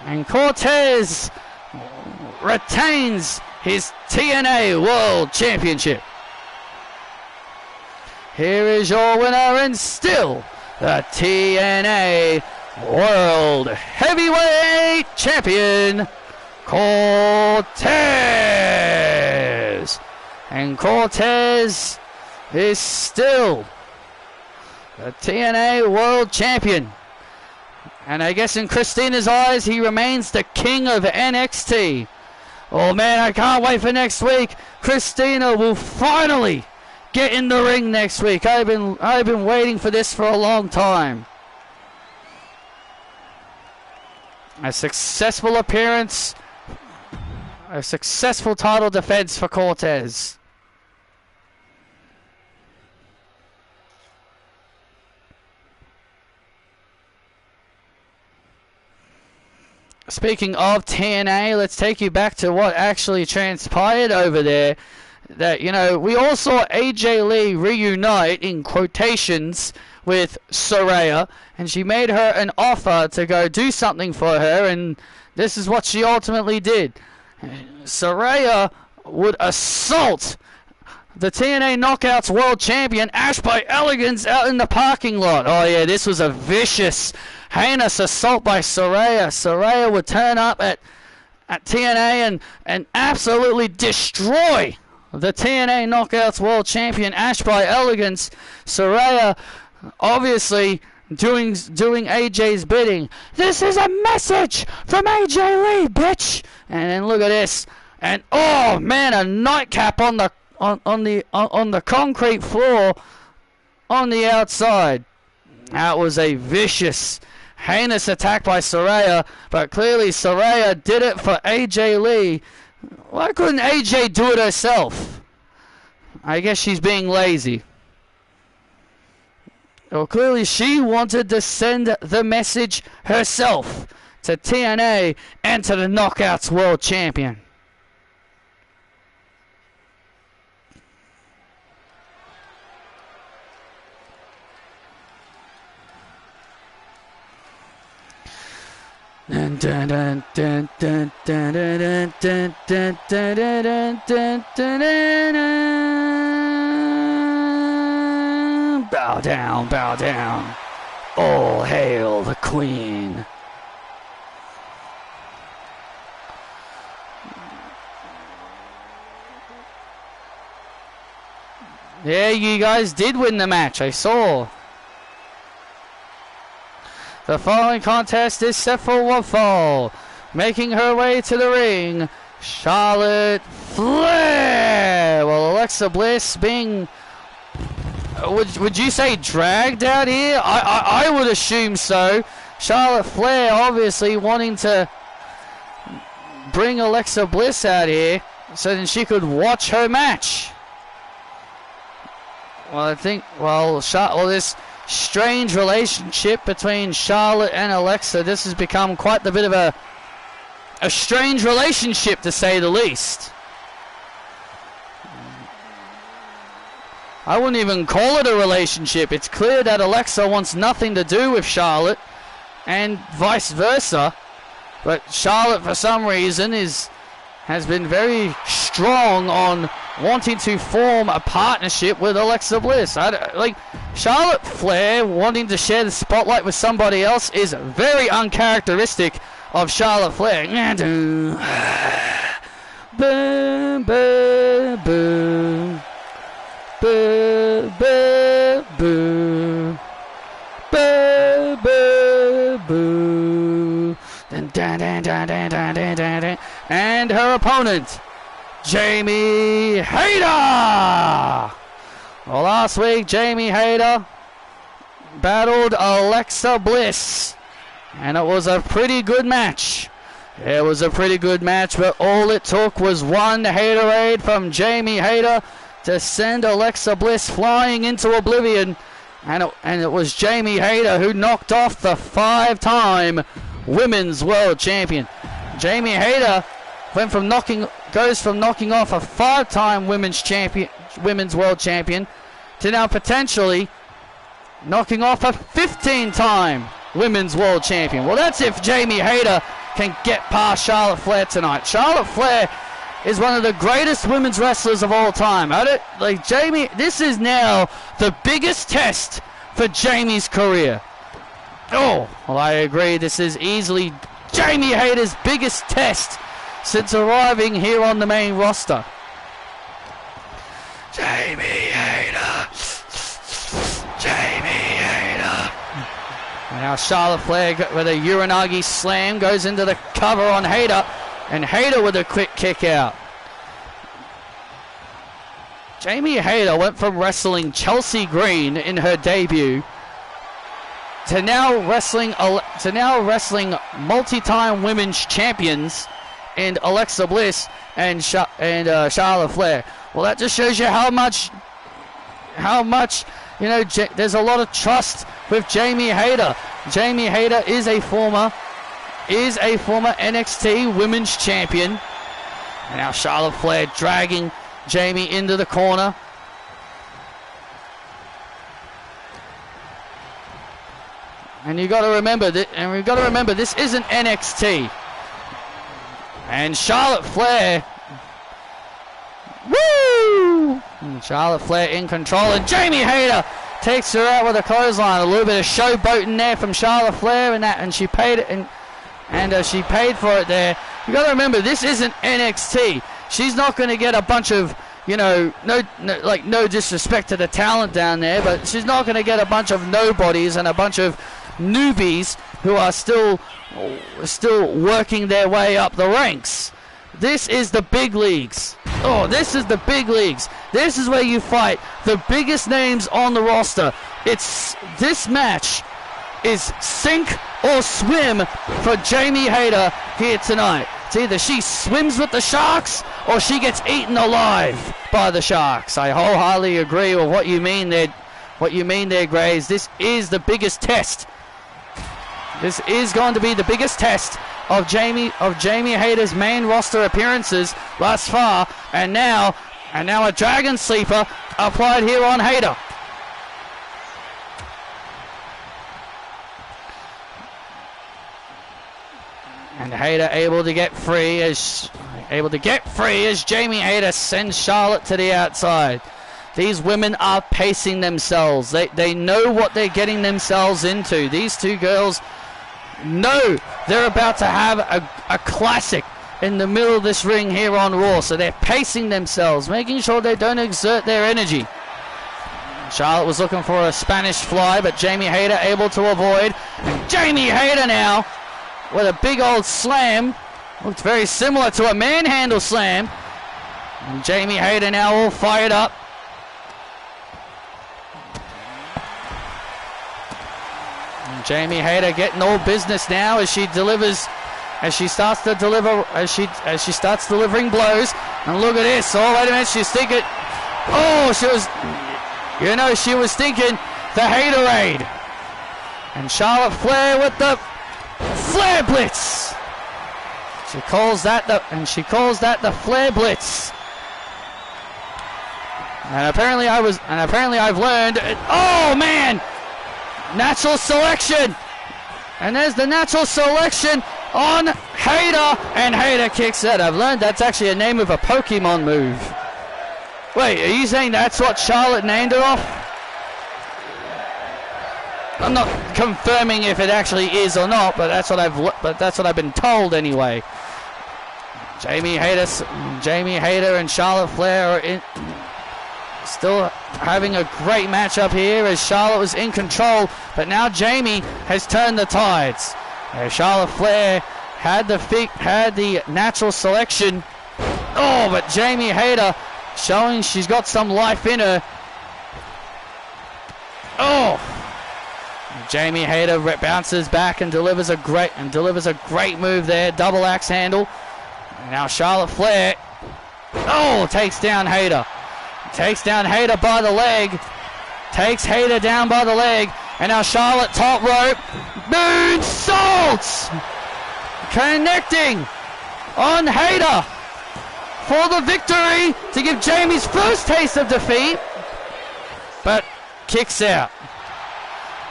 And Cortez retains his TNA World Championship. Here is your winner and still the TNA World Heavyweight Champion, Cortez. And Cortez is still the TNA World Champion. And I guess in Christina's eyes, he remains the king of NXT. Oh man, I can't wait for next week. Christina will finally get in the ring next week. I've been waiting for this for a long time. A successful appearance, a successful title defense for Cortez. Speaking of TNA, let's take you back to what actually transpired over there. That, you know, we all saw AJ Lee reunite, in quotations, with Saraya, and she made her an offer to go do something for her, and this is what she ultimately did. Saraya would assault the TNA Knockouts World Champion Ash by Elegance out in the parking lot. Oh yeah, this was a vicious, heinous assault by Saraya. Saraya would turn up at TNA and absolutely destroy the TNA Knockouts World Champion Ash by Elegance. Saraya obviously doing AJ's bidding. This is a message from AJ Lee, bitch. And then look at this. And oh man, a nightcap on the concrete floor on the outside. That was a vicious, heinous attack by Saraya, but clearly Saraya did it for AJ Lee. Why couldn't AJ do it herself? I guess she's being lazy. Well, clearly she wanted to send the message herself to TNA and to the Knockouts World Champion. Bow down, bow down. All hail the Queen. Yeah, you guys did win the match, I saw. The following contest is set for one fall. Making her way to the ring, Charlotte Flair. Well, Alexa Bliss being... Would you say dragged out here? I would assume so. Charlotte Flair obviously wanting to bring Alexa Bliss out here so then she could watch her match. Well, I think, this strange relationship between Charlotte and Alexa, this has become quite a bit of a strange relationship, to say the least. I wouldn't even call it a relationship. It's clear that Alexa wants nothing to do with Charlotte, and vice versa. But Charlotte, for some reason, has been very strong on wanting to form a partnership with Alexa Bliss. Charlotte Flair wanting to share the spotlight with somebody else is very uncharacteristic of Charlotte Flair. Boom, boom, boom. Boo, boo, boo. Boo, boo, boo. Dun, dun, dun, dun, dun, dun, dun, dun. And her opponent, Jamie Hayter. Well, last week, Jamie Hayter battled Alexa Bliss, and it was a pretty good match. It was a pretty good match, but all it took was one Haterade from Jamie Hayter to send Alexa Bliss flying into oblivion, and it was Jamie Hayter who knocked off the 5-time Women's World Champion. Jamie Hayter goes from knocking off a 5-time Women's World Champion to now potentially knocking off a 15-time Women's World Champion. Well, that's if Jamie Hayter can get past Charlotte Flair tonight. Charlotte Flair is one of the greatest women's wrestlers of all time. This is now the biggest test for Jamie's career. Oh, well, I agree. This is easily Jamie Hayter's biggest test since arriving here on the main roster. Jamie Hayter. Jamie Hayter. And now Charlotte Flair with a Uranagi slam goes into the cover on Hayter. And Hayter with a quick kick out. Jamie Hayter went from wrestling Chelsea Green in her debut to now wrestling multi-time women's champions in Alexa Bliss and Charlotte Flair. Well, that just shows you how much there's a lot of trust with Jamie Hayter. Jamie Hayter is a former NXT Women's Champion. And now Charlotte Flair dragging Jamie into the corner. And you got to remember that, and we've got to remember this isn't NXT. And Charlotte Flair, woo! And Charlotte Flair in control, and Jamie Hayter takes her out with a clothesline. A little bit of showboating there from Charlotte Flair, and she paid it, and she paid for it there. You got to remember this isn't NXT. She's not going to get a bunch of, no disrespect to the talent down there, but she's not going to get a bunch of nobodies and a bunch of newbies who are still working their way up the ranks. This is the big leagues. Oh, this is the big leagues. This is where you fight the biggest names on the roster. This match is sink or swim for Jamie Hayter here tonight. It's either she swims with the Sharks or she gets eaten alive by the Sharks. I wholeheartedly agree with what you mean there, Graves. This is the biggest test. This is going to be the biggest test of Jamie Hayter's main roster appearances thus far, and now a Dragon Sleeper applied here on Hayter. And Hayter able to get free as Jamie Hayter sends Charlotte to the outside. These women are pacing themselves. They know what they're getting themselves into. These two girls know they're about to have a classic in the middle of this ring here on Raw. So they're pacing themselves, making sure they don't exert their energy. Charlotte was looking for a Spanish fly, but Jamie Hayter able to avoid. And Jamie Hayter now with a big old slam. Looked very similar to a manhandle slam. And Jamie Hayter now all fired up. And Jamie Hayter getting all business now as she starts delivering blows. And look at this. Oh, wait a minute, she's thinking. Oh, she was thinking the Hayterade. And Charlotte Flair with the Flair Blitz. She calls that the Flair Blitz. And apparently I've learned. Oh man! Natural selection. And there's the natural selection on Hayter, and Hayter kicks that. I've learned that's actually a name of a Pokemon move. Wait, are you saying that's what Charlotte named it off? I'm not confirming if it actually is or not, but that's what I've been told anyway. Jamie Hayter and Charlotte Flair are still having a great matchup here as Charlotte was in control, but now Jamie has turned the tides. Charlotte Flair had the natural selection. Oh, but Jamie Hayter showing she's got some life in her. Oh. Jamie Hayter bounces back and delivers a great move there, double axe handle. And now Charlotte Flair, takes down Hayter. Takes down Hayter by the leg. Takes Hayter down by the leg. And now Charlotte top rope. Moonsaults! Connecting on Hayter for the victory to give Jamie's first taste of defeat. But kicks out.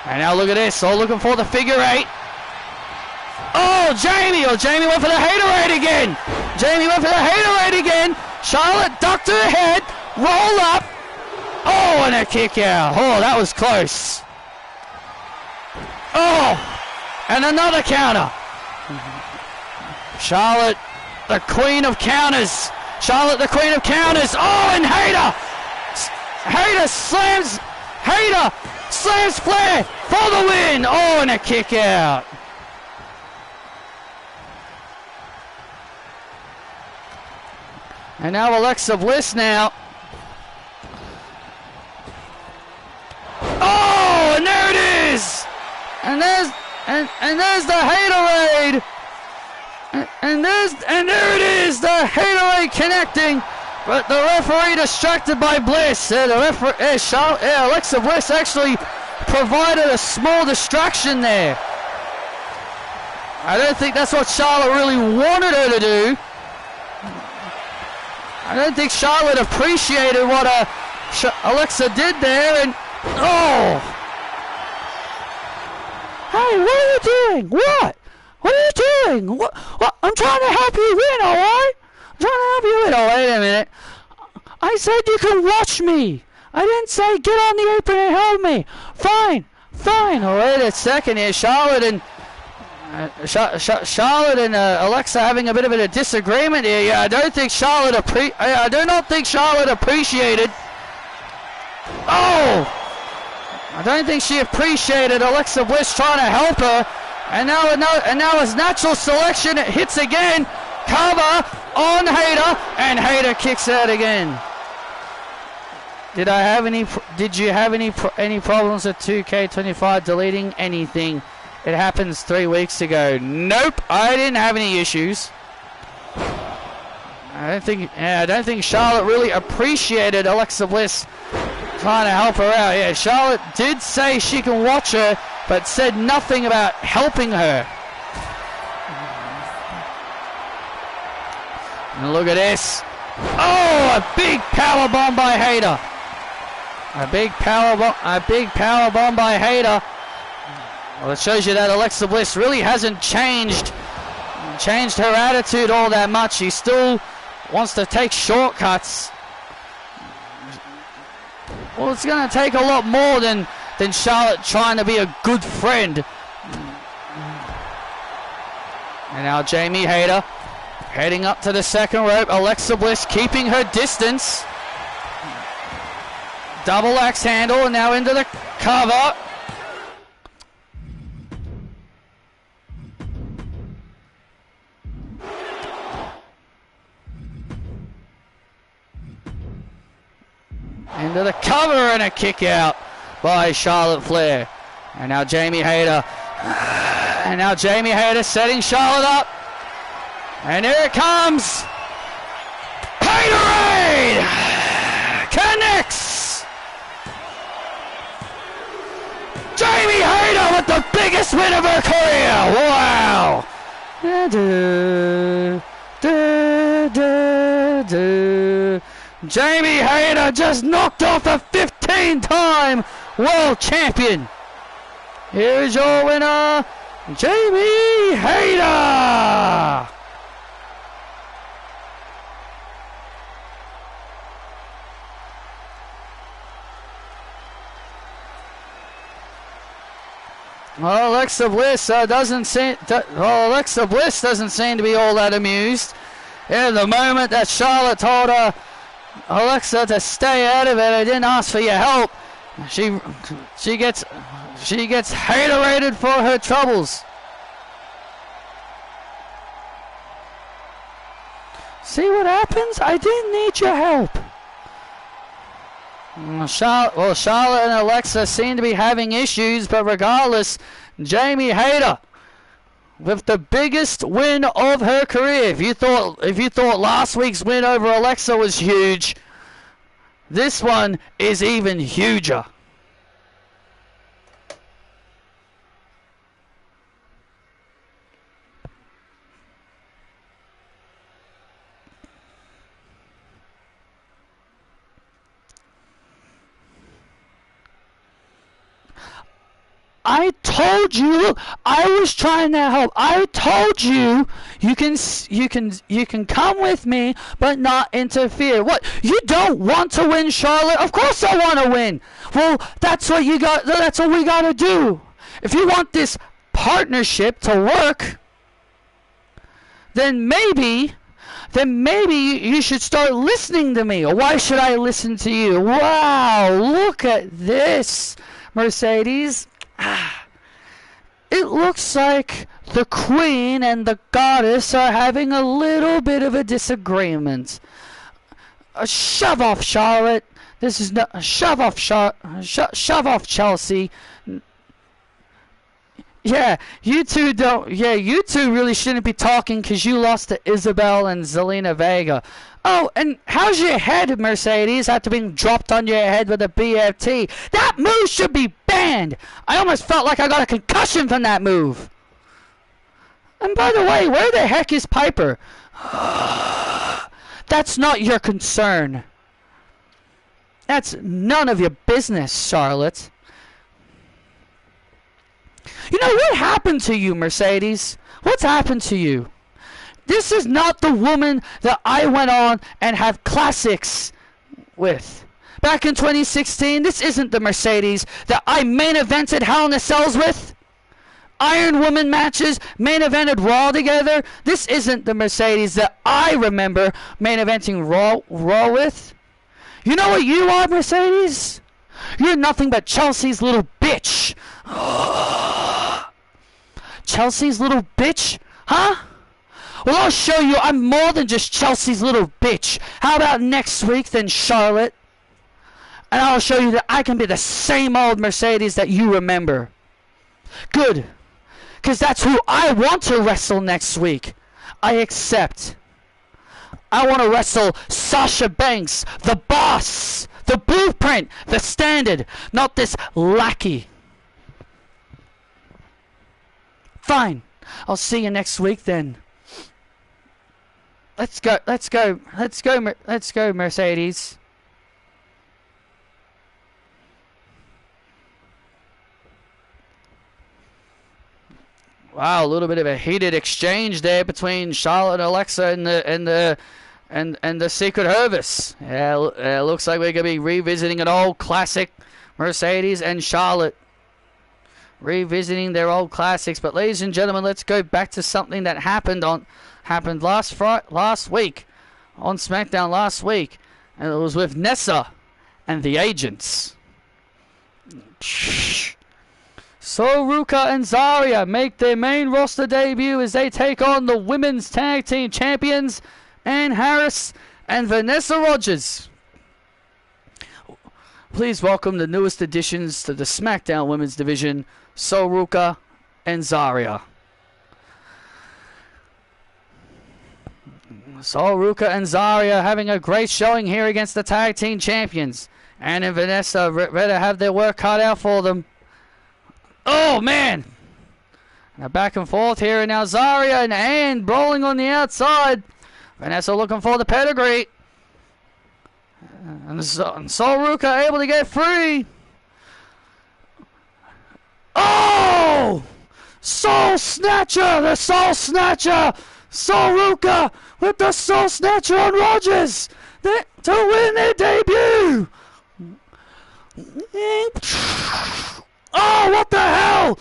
And now look at this, looking for the figure eight. Jamie went for the Hayterade again. Charlotte ducked her head, roll up. And a kick out. That was close. And another counter. Charlotte the queen of counters. Charlotte, the queen of counters. Oh, and Hayter slams Flair for the win. Oh, and a kick out. And now Alexa Bliss now. Oh, and there it is. And there's the Haterade. And there it is, the Haterade connecting. But the referee distracted by Bliss. Alexa Bliss actually provided a small distraction there. I don't think that's what Charlotte really wanted her to do. I don't think Charlotte appreciated what Alexa did there. And oh! Hey, what are you doing? What? What are you doing? What? I'm trying to help you win, alright? I'm trying to help you win. Oh, wait a minute. I said you can watch me. I didn't say get on the apron and help me. Fine. Oh, wait a second here. Charlotte and Alexa having a bit of a disagreement here. Yeah, I do not think Charlotte appreciated. Oh! I don't think she appreciated Alexa Bliss trying to help her. And now his natural selection, it hits again. Cover on Hayter, and Hayter kicks out again. Did you have any problems with 2K25 deleting anything? It happens 3 weeks ago. Nope, I didn't have any issues. I don't think Charlotte really appreciated Alexa Bliss trying to help her out. Yeah, Charlotte did say she can watch her, but said nothing about helping her. And look at this. Oh, a big power bomb by Hayter. A big power bomb by Hayter. Well, it shows you that Alexa Bliss really hasn't changed her attitude all that much. She still wants to take shortcuts. Well, it's going to take a lot more than Charlotte trying to be a good friend. And now Jamie Hayter heading up to the second rope. Alexa Bliss keeping her distance. Double axe handle, and now into the cover. Into the cover, and a kick out by Charlotte Flair. And now Jamie Hayter. Setting Charlotte up. And here it comes. Haterade connects. Jamie Hayter with the biggest win of her career. Wow. Jamie Hayter just knocked off a 15-time world champion. Here's your winner, Jamie Hayter. Well, Alexa Bliss doesn't seem to be all that amused. In the moment that Charlotte told her, Alexa, to stay out of it, I didn't ask for your help, she gets haterated for her troubles. See what happens? I didn't need your help. Charlotte and Alexa seem to be having issues, but regardless, Jamie Hayter with the biggest win of her career. If you thought last week's win over Alexa was huge, this one is even huger. I told you, look, I was trying to help. I told you, you can come with me, but not interfere. What? You don't want to win, Charlotte? Of course I want to win. Well, that's what we got to do. If you want this partnership to work, then maybe then maybe you should start listening to me. Or why should I listen to you? Wow, look at this, Mercedes. It looks like the Queen and the Goddess are having a little bit of a disagreement. Shove off, Charlotte. This is not shove off, shove off, Chelsea. Yeah, you two don't. Yeah, you two really shouldn't be talking because you lost to Isabel and Zelina Vega. Oh, and how's your head, Mercedes, after being dropped on your head with a BFT? That move should be banned. I almost felt like I got a concussion from that move. And by the way, where the heck is Piper? That's not your concern. That's none of your business, Charlotte. You know, what happened to you, Mercedes? What's happened to you? This is not the woman that I went on and had classics with. Back in 2016, this isn't the Mercedes that I main evented Hell in a Cells with. Iron Woman matches, main evented Raw together. This isn't the Mercedes that I remember main eventing Raw with. You know what you are, Mercedes? You're nothing but Chelsea's little bitch. Chelsea's little bitch? Huh? Well, I'll show you I'm more than just Chelsea's little bitch. How about next week then, Charlotte? And I'll show you that I can be the same old Mercedes that you remember. Good. Because that's who I want to wrestle next week. I accept. I want to wrestle Sasha Banks, the boss, the blueprint, the standard, not this lackey. Fine. I'll see you next week then. Let's go, Mercedes. Wow, a little bit of a heated exchange there between Charlotte and Alexa and the Secret Service. Yeah, it looks like we're gonna be revisiting an old classic, Mercedes and Charlotte. Revisiting their old classics. But ladies and gentlemen, let's go back to something that happened last week on SmackDown last week, and it was with Nessa and the Agents. So Ruka and Zarya make their main roster debut as they take on the women's tag team champions Ann Harris and Vanessa Rogers. Please welcome the newest additions to the SmackDown women's division, So Ruka and Zarya. So Ruka and Zarya having a great showing here against the tag team champions. Ann and Vanessa ready to have their work cut out for them. Oh man! Now back and forth here, and now Zarya and Ann brawling on the outside. Vanessa looking for the pedigree. And Sol Ruka able to get free. Oh! Soul Snatcher! The Soul Snatcher! Sol Ruka with the Soul Snatcher on Rogers to win their debut! Oh, what the hell?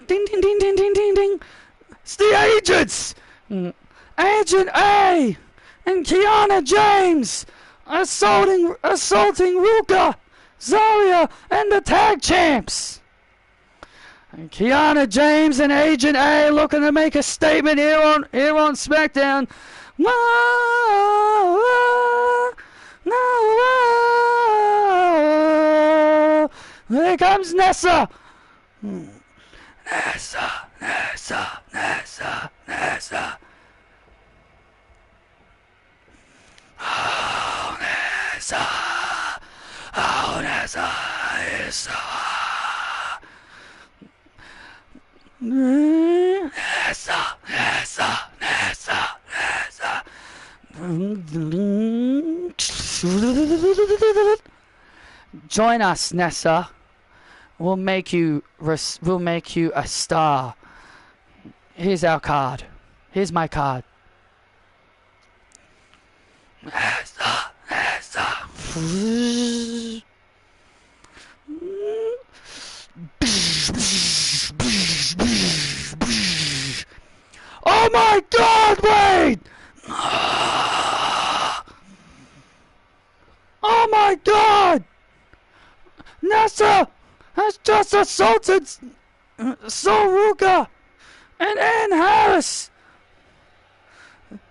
Ding, ding, ding, ding, ding, ding, ding. It's the Agents! Agent A and Kiana James assaulting Ruka, Zarya, and the tag champs. And Kiana James and Agent A looking to make a statement here on SmackDown. Here comes Nessa. Nessa. Oh, Nessa. Oh, Nessa. Join us, Nessa. We'll make you a star. Here's our card. Here's my card. Nessa. Oh my God, Wade! my God! Nessa has just assaulted Soruka and Ann Harris.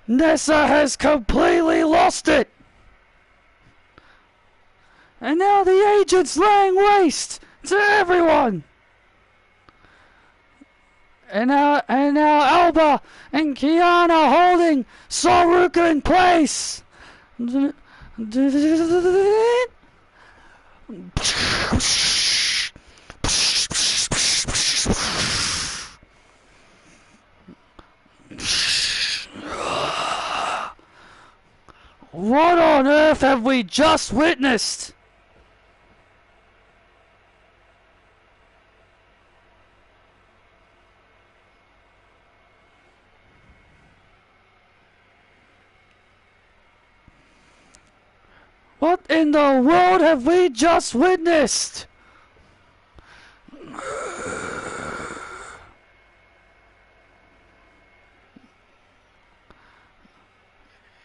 Nessa has completely lost it. And now the agent's laying waste to everyone. And now Alba and Kiana holding Soruka in place. What on earth have we just witnessed? What in the world have we just witnessed?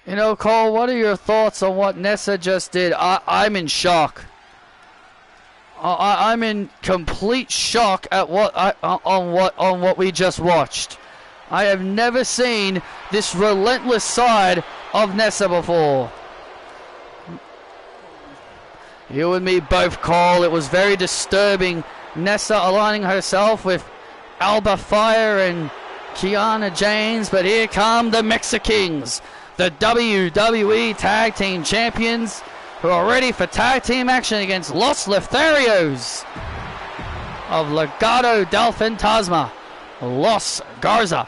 You know, Cole, what are your thoughts on what Nessa just did? I'm in shock. I'm in complete shock at what we just watched. I have never seen this relentless side of Nessa before. You and me both, Cole. It was very disturbing. Nessa aligning herself with Alba Fire and Kiana James, but here come the Mexicans, the WWE Tag Team Champions, who are ready for tag team action against Los Lotharios of Legado del Fantasma, Los Garza.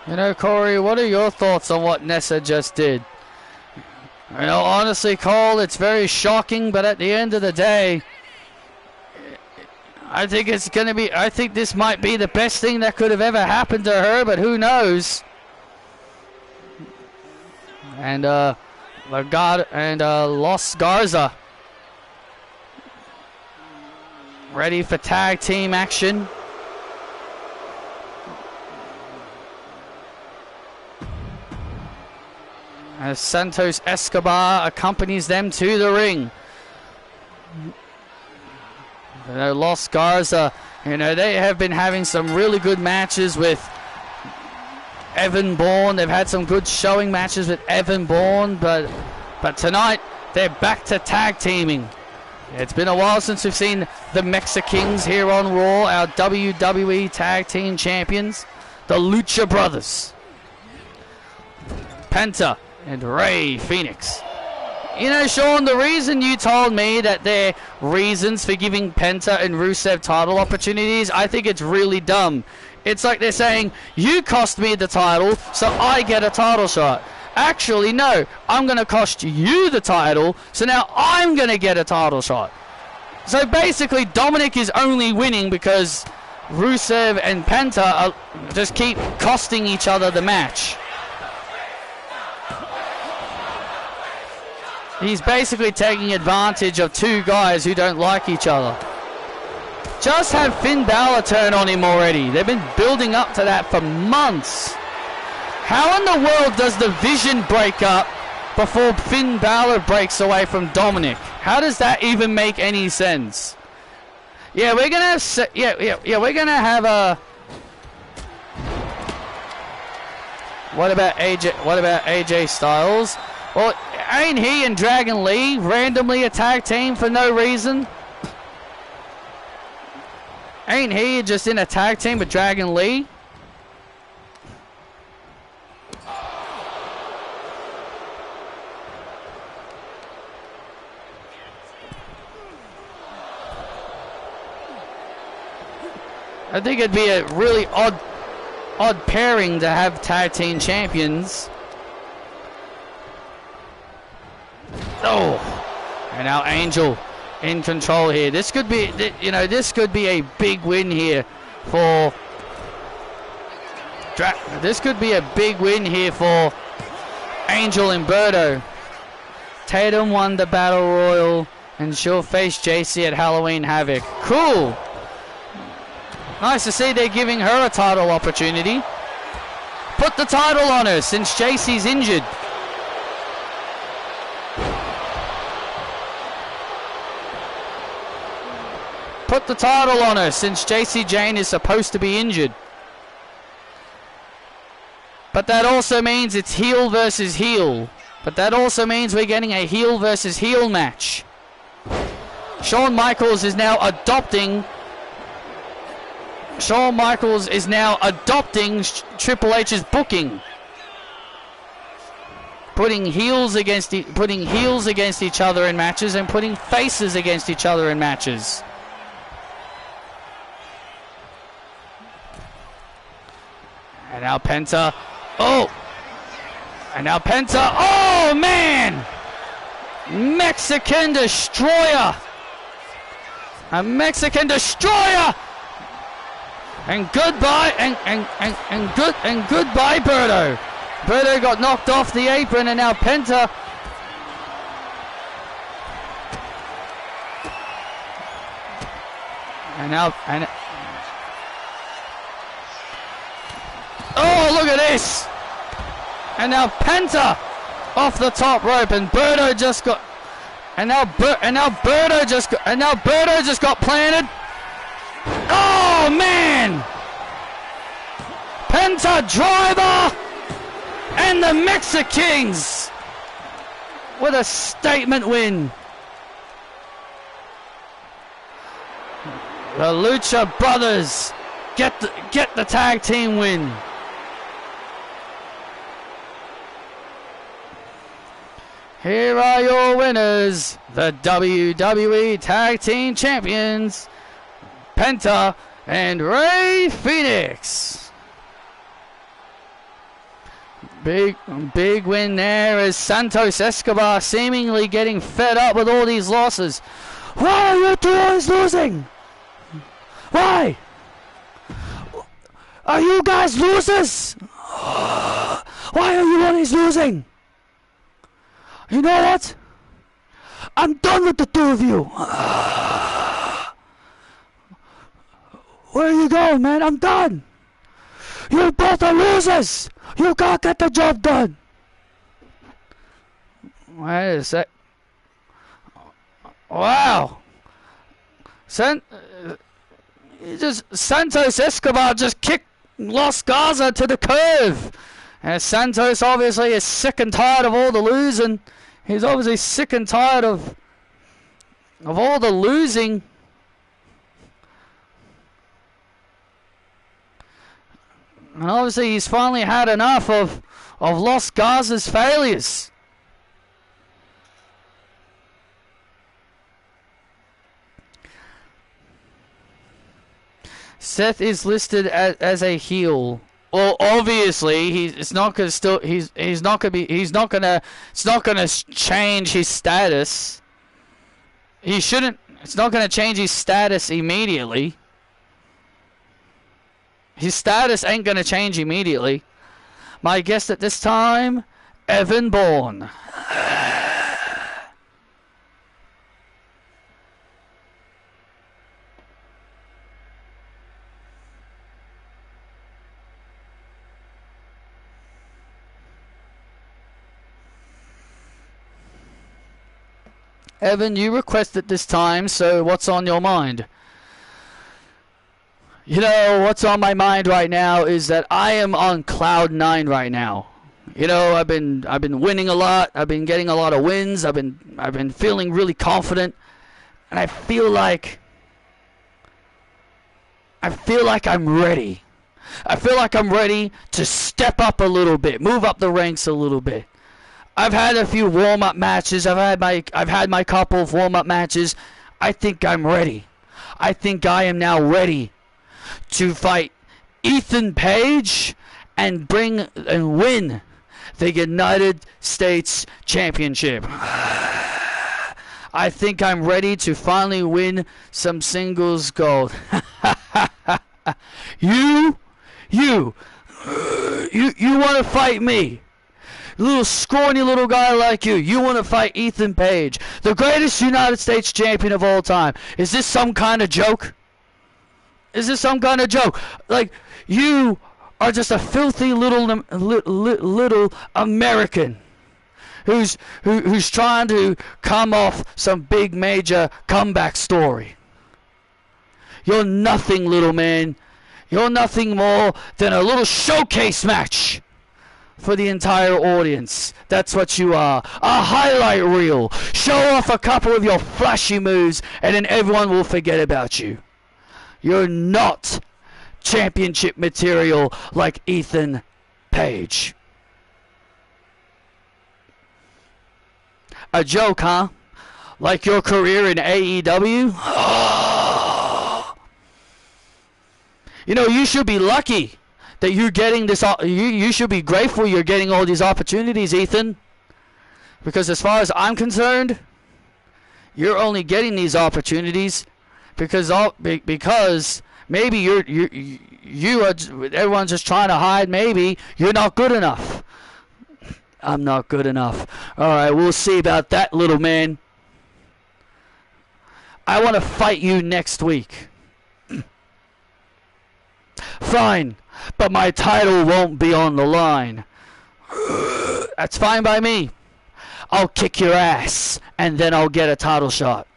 You know, Corey, what are your thoughts on what Nessa just did? You know, honestly, Cole, it's very shocking, but at the end of the day, I think it's going to be, I think this might be the best thing that could have ever happened to her, but who knows? And, Los Garza ready for tag team action. As Santos Escobar accompanies them to the ring. You know, Los Garza, you know, they have been having some really good matches with Evan Bourne. They've had some good showing matches with Evan Bourne, but tonight they're back to tag teaming. It's been a while since we've seen the Mexicans here on Raw, our WWE Tag Team Champions, the Lucha Brothers, Penta and Rey Fenix. You know, Sean, the reason you told me that they're reasons for giving Penta and Rusev title opportunities, I think it's really dumb. It's like they're saying, you cost me the title, so I get a title shot. Actually, no, I'm going to cost you the title, so now I'm going to get a title shot. So basically, Dominic is only winning because Rusev and Penta just keep costing each other the match. He's basically taking advantage of two guys who don't like each other. Just have Finn Balor turn on him already. They've been building up to that for months. How in the world does the Vision break up before Finn Balor breaks away from Dominic? How does that even make any sense? Yeah, we're gonna have we're gonna have a. What about AJ Styles? Well, ain't he and Dragon Lee randomly a tag team for no reason? Ain't he just in a tag team with Dragon Lee? I think it'd be a really odd pairing to have tag team champions. Oh, and now Angel in control here. This could be, this could be a big win here for. This could be a big win here for Angel and Berto. Tatum won the Battle Royal, and she'll face JC at Halloween Havoc. Cool. Nice to see they're giving her a title opportunity. Put the title on her since JC's injured. Put the title on her since JC Jane is supposed to be injured. But that also means it's heel versus heel. But that also means we're getting a heel versus heel match. Shawn Michaels is now adopting Triple H's booking. Putting heels against each other in matches and putting faces against each other in matches. And now Penta. Oh! And now Penta. Oh, man! Mexican Destroyer! A Mexican Destroyer! And goodbye, and goodbye, Berto. Berto got knocked off the apron, and now Penta. Oh, look at this! And now Penta off the top rope, and Berto just got. And now Berto just got planted. Oh man! Penta driver and the Mexicans with a statement win. The Lucha Brothers get the tag team win. Here are your winners, the WWE Tag Team Champions, Penta and Rey Fenix. Big win there as Santos Escobar seemingly getting fed up with all these losses. Why are you two always losing? Why? Are you guys losers? Why are you always losing? You know what? I'm done with the two of you. Where are you going, man? I'm done. You both are losers. You can't get the job done. Wait a sec. Wow. Santos Escobar just kicked Los Garza to the curve. And Santos obviously is sick and tired of all the losing. He's obviously sick and tired of all the losing. And obviously he's finally had enough of Los Garza's failures. Seth is listed as a heel. Well, obviously it's not gonna change his status. He shouldn't. It's not gonna change his status immediately. His status ain't gonna change immediately. My guest at this time, Evan Bourne. Evan, you requested this time, so what's on your mind? You know, what's on my mind right now is that I am on cloud 9 right now. You know, I've been winning a lot. I've been getting a lot of wins. I've been feeling really confident, and I feel like I'm ready. I feel like I'm ready to step up a little bit, move up the ranks a little bit. I've had a few warm-up matches. I've had my couple of warm-up matches. I think I'm ready. I think I am now ready to fight Ethan Page and win the United States Championship. I think I'm ready to finally win some singles gold. You want to fight me? Little scrawny little guy like you. You want to fight Ethan Page, the greatest United States champion of all time. Is this some kind of joke? Is this some kind of joke? Like, you are just a filthy little American who's trying to come off some big major comeback story. You're nothing, little man. You're nothing more than a little showcase match for the entire audience. That's what you are. A highlight reel. Show off a couple of your flashy moves and then everyone will forget about you. You're not championship material like Ethan Page. A joke, huh? Like your career in AEW? You know, you should be lucky that you're getting this. You should be grateful you're getting all these opportunities, Ethan. Because as far as I'm concerned, you're only getting these opportunities because maybe you are. Everyone's just trying to hide. Maybe you're not good enough. I'm not good enough. All right, we'll see about that, little man. I want to fight you next week. Fine, but my title won't be on the line. That's fine by me. I'll kick your ass, and then I'll get a title shot.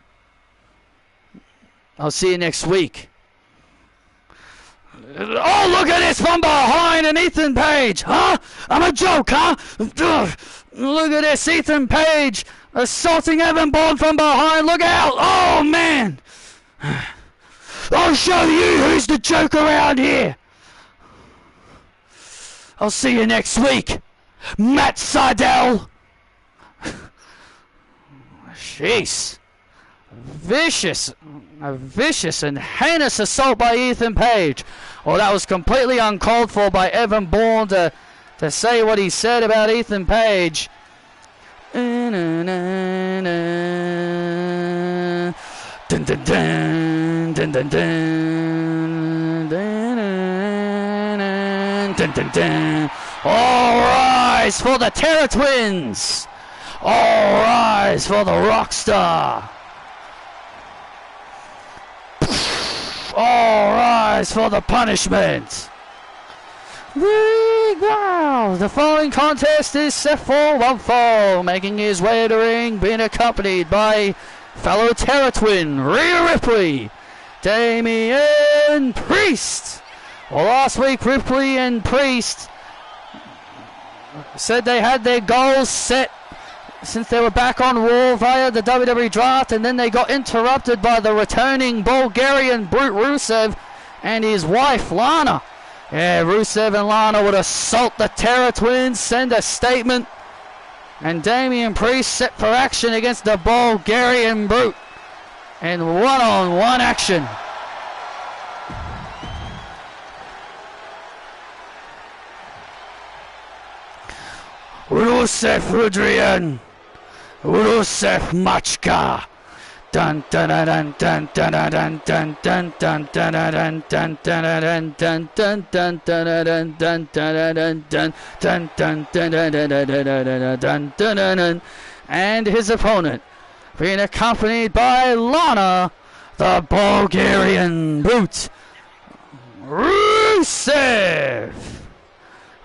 I'll see you next week. Oh, look at this from behind, and Ethan Page. Huh? I'm a joke, huh? Look at this, Ethan Page assaulting Evan Bourne from behind. Look out. Oh, man. I'll show you who's the joke around here. I'll see you next week, Matt Sydal. Jeez. A vicious and heinous assault by Ethan Page. Well, that was completely uncalled for by Evan Bourne to say what he said about Ethan Page. Dun, dun, dun, dun, dun, dun, dun, dun, dun, dun. All rise for the Terror Twins. All rise for the Rockstar. All rise for the punishment. Wow. The following contest is Seth Rollins making his way to the ring, being accompanied by fellow Terror Twin Rhea Ripley, Damian Priest. Well, last week Ripley and Priest said they had their goals set since they were back on Raw via the WWE draft, and then they got interrupted by the returning Bulgarian Brute Rusev and his wife Lana. Yeah, Rusev and Lana would assault the Terror Twins, send a statement, and Damian Priest set for action against the Bulgarian Brute in one-on-one action. Rusev Rudrian, Rusev Machka. Dun dun dun dun dun dun dun dun dun dun dun dun dun dun dun dun dun dun dun dun, and his opponent being accompanied by Lana, the Bulgarian Brute, Rusev.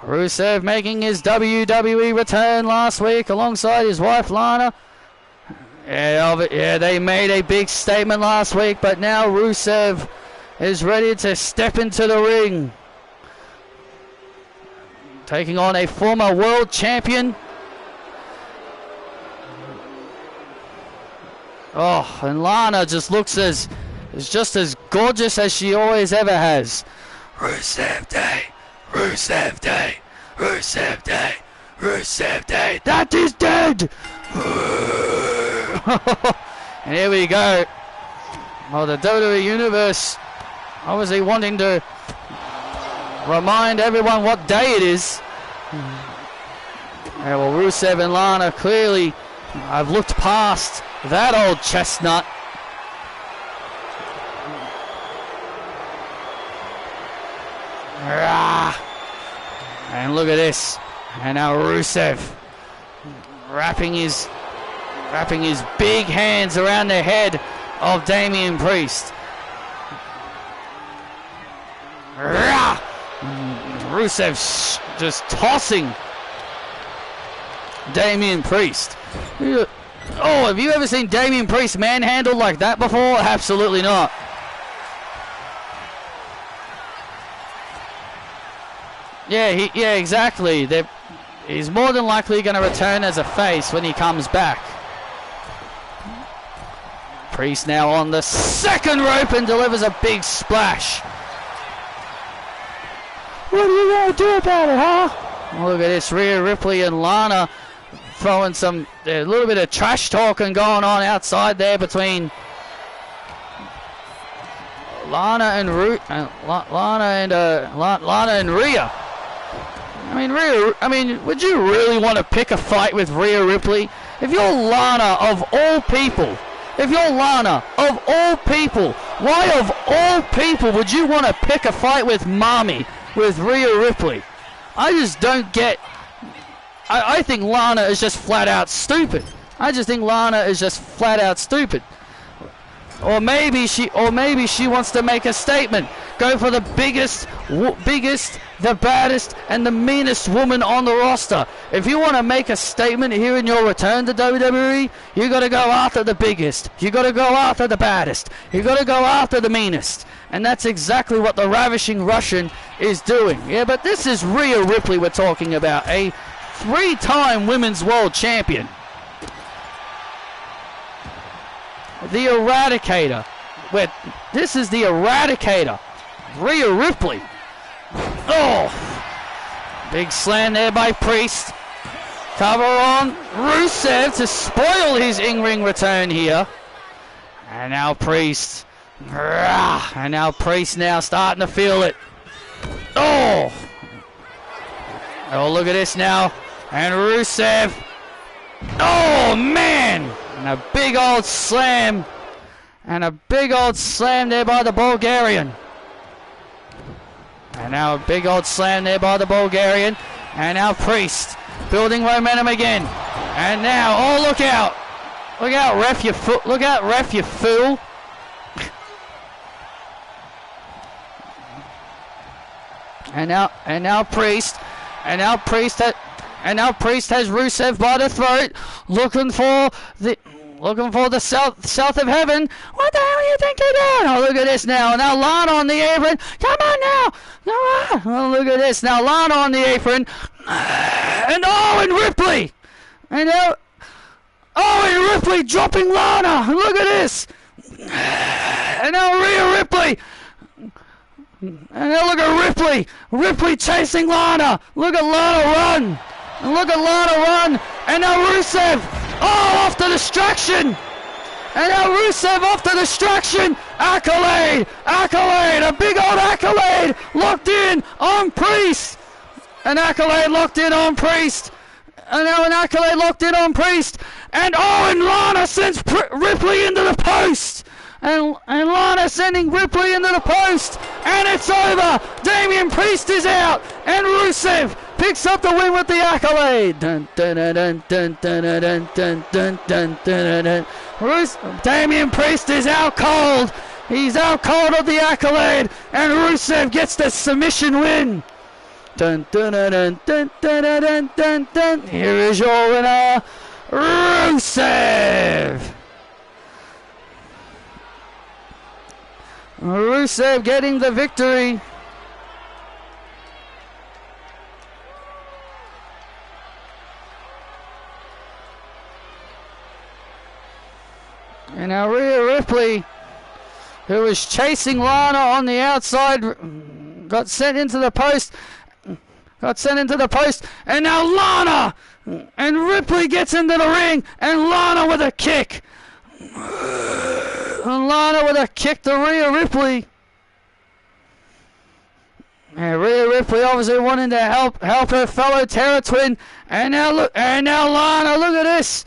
Rusev making his WWE return last week alongside his wife Lana. Yeah, they made a big statement last week, but now Rusev is ready to step into the ring, taking on a former world champion. Oh, and Lana just looks is just as gorgeous as she always ever has. Rusev Day, Rusev Day, Rusev Day, Rusev Day. That is dead. And here we go. Oh, the WWE Universe obviously wanting to remind everyone what day it is. Yeah, well, Rusev and Lana clearly have looked past that old chestnut. And look at this. And now Rusev wrapping his big hands around the head of Damian Priest. Rusev just tossing Damian Priest. Oh, have you ever seen Damian Priest manhandled like that before? Absolutely not. Yeah, exactly. He's more than likely going to return as a face when he comes back. Priest now on the second rope and delivers a big splash. What are you going to do about it, huh? Look at this, Rhea Ripley and Lana throwing a little bit of trash talking going on outside there between Lana and Rhea. I mean, would you really want to pick a fight with Rhea Ripley? If you're Lana of all people, why of all people would you want to pick a fight with Mommy, with Rhea Ripley? I just don't get. I think Lana is just flat out stupid. Or maybe she wants to make a statement. Go for the biggest, the baddest, and the meanest woman on the roster. If you want to make a statement here in your return to WWE, you got to go after the biggest. You got to go after the baddest. You got to go after the meanest. And that's exactly what the Ravishing Russian is doing. Yeah, but this is Rhea Ripley we're talking about, a 3-time Women's World Champion. The Eradicator. This is the Eradicator. Rhea Ripley. Oh! Big slam there by Priest. Cover on Rusev to spoil his in-ring return here. And now Priest. And now Priest now starting to feel it. Oh! Oh, look at this now. And Rusev. Oh, man! And a big old slam. And a big old slam there by the Bulgarian. And now a big old slam there by the Bulgarian. And now Priest building momentum again. And now, oh, look out. Look out, ref, you fool. Look out, ref, you fool. And now Priest. And now Priest has Rusev by the throat, looking for the south of heaven. What the hell do you think you're doing? Oh, look at this now. Now Lana on the apron. Come on now. Oh, look at this now. Lana on the apron. And Owen Ripley. And now Owen Ripley dropping Lana. Look at this. And now Rhea Ripley. And now look at Ripley. Ripley chasing Lana. Look at Lana run. And look at Lana run. And now Rusev. Oh, off the distraction. And now Rusev off the distraction. Accolade. A big old accolade. Locked in on Priest. An accolade locked in on Priest. And now an accolade locked in on Priest. And and Lana sends Ripley into the post. And Lana sending Ripley into the post. And it's over. Damian Priest is out. And Rusev picks up the win with the accolade. Dun, dun, dun, dun, dun, dun, dun, dun, dun, dun, dun, dun. Damian Priest is out cold. He's out cold of the accolade. And Rusev gets the submission win. Dun, dun, dun, dun, dun, dun, dun, dun, dun. Here is your winner, Rusev. Rusev getting the victory. And now Rhea Ripley, who was chasing Lana on the outside, got sent into the post. And now Lana and Ripley gets into the ring. And Lana with a kick. And Lana with a kick to Rhea Ripley. And Rhea Ripley obviously wanting to help her fellow Terra Twin. And now Lana, look at this.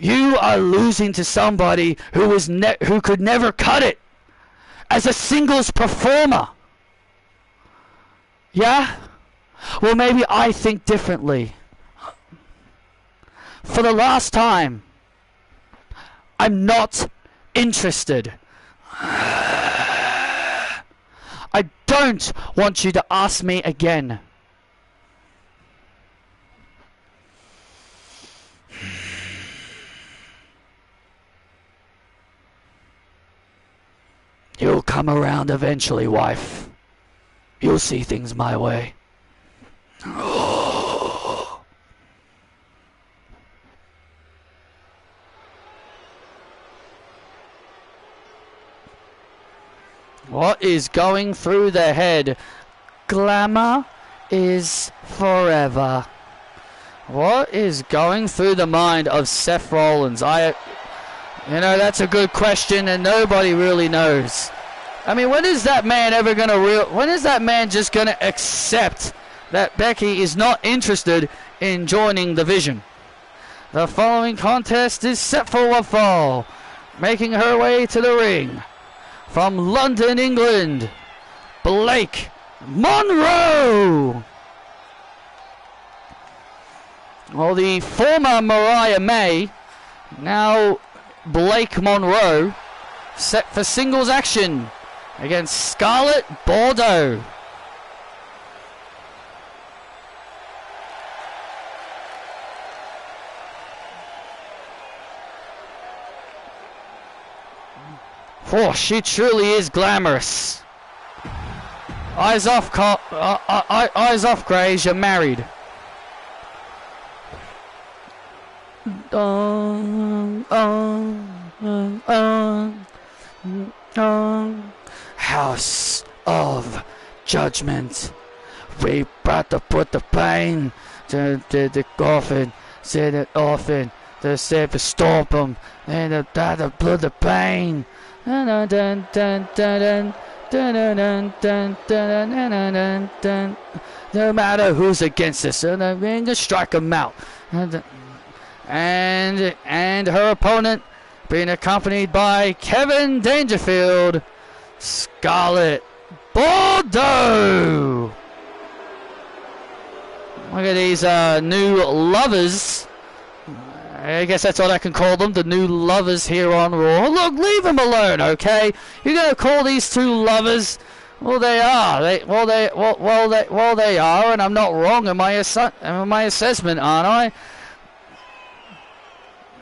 You are losing to somebody who could never cut it as a singles performer. Yeah? Well, maybe I think differently. For the last time, I'm not interested. I don't want you to ask me again. You'll come around eventually, wife. You'll see things my way. What is going through their head? Glamour is forever. What is going through the mind of Seth Rollins? That's a good question, and nobody really knows. I mean, when is that man ever gonna when is that man just gonna accept that Becky is not interested in joining the Vision? The following contest is set for one fall. Making her way to the ring from London, England, Blake Monroe. Well, the former Mariah May, now Blake Monroe, set for singles action against Scarlett Bordeaux. Oh, she truly is glamorous. Eyes off, eyes off, Grays. You're married. House of Judgment. We brought to put the pain to the coffin. Set it often. The saber stomp them. And the blood the pain. No matter who's against us, and just strike them out. And her opponent being accompanied by Kevin Dangerfield, Scarlett Bordeaux. Look at these new lovers. I guess that's what I can call them, the new lovers here on Raw. Look, leave them alone, okay? You're gonna call these two lovers? Well, they are. They are, and I'm not wrong in my assessment, aren't I?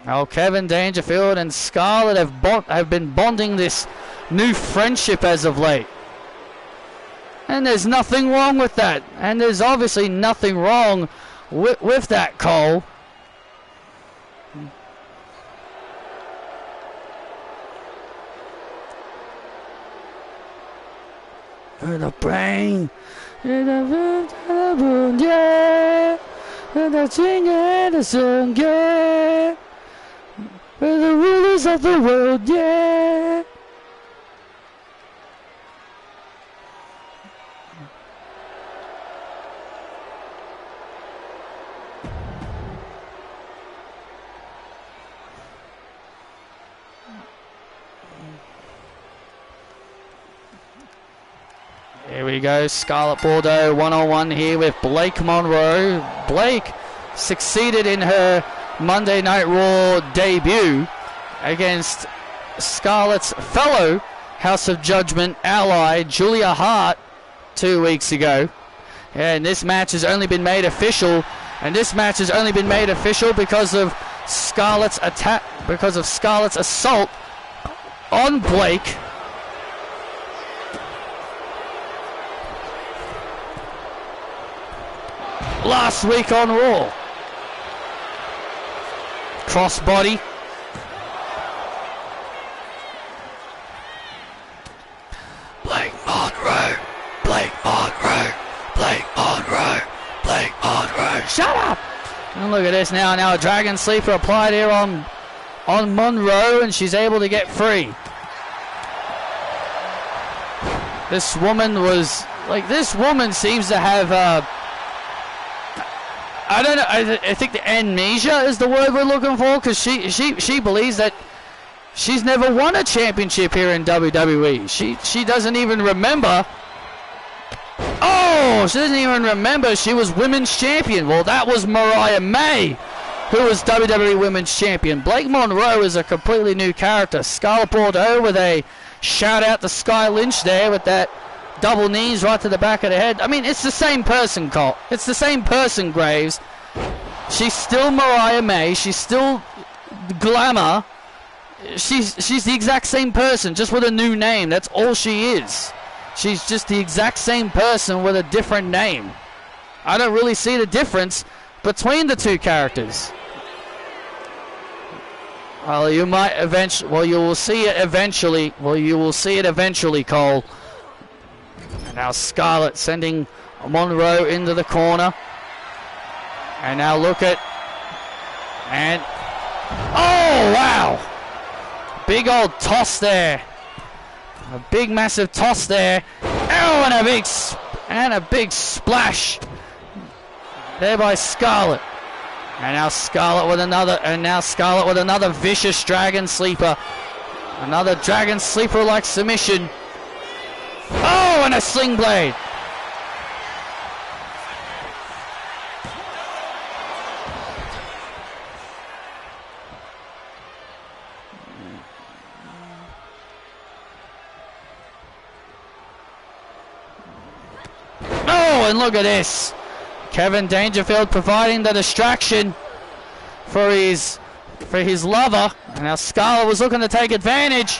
Oh, Kevin Dangerfield and Scarlett have been bonding this new friendship as of late. And there's nothing wrong with that. And there's obviously nothing wrong with that, Cole. The brain, yeah, the sing and the song, yeah, we're the rulers of the world, yeah. Here we go, Scarlett Bordeaux one-on-one here with Blake Monroe. Blake succeeded in her Monday Night Raw debut against Scarlett's fellow House of Judgment ally, Julia Hart, 2 weeks ago. And this match has only been made official, because of Scarlett's attack, because of Scarlett's assault on Blake. Last week on Raw. Crossbody. Blake Monroe. Blake Monroe. Blake Monroe. Blake Monroe. Shut up! And look at this now. Now a Dragon Sleeper applied here on Monroe, and she's able to get free. This woman seems to have I don't know. I think the amnesia is the word we're looking for, because she believes that she's never won a championship here in WWE. She doesn't even remember. Oh, she doesn't even remember she was women's champion. Well, that was Mariah May, who was WWE Women's Champion. Blake Monroe is a completely new character. Scarlett Bordeaux with a shout out to Sky Lynch there with that double knees right to the back of the head. I mean, it's the same person, Colt. It's the same person, Graves. She's still Mariah May. She's still Glamour. She's the exact same person, just with a new name. That's all she is. She's just the exact same person with a different name. I don't really see the difference between the two characters. Well, you might eventually. Well, you will see it eventually. Well, you will see it eventually, Cole. And now Scarlett sending Monroe into the corner. And now look at. And. Oh, wow! Big old toss there. A big, massive toss there. Oh, and a big splash there by Scarlett. And now Scarlett with another vicious dragon sleeper. Another dragon sleeper like submission. Oh, and a sling blade. Oh, and look at this. Kevin Dangerfield providing the distraction for his lover. And now Scarlett was looking to take advantage.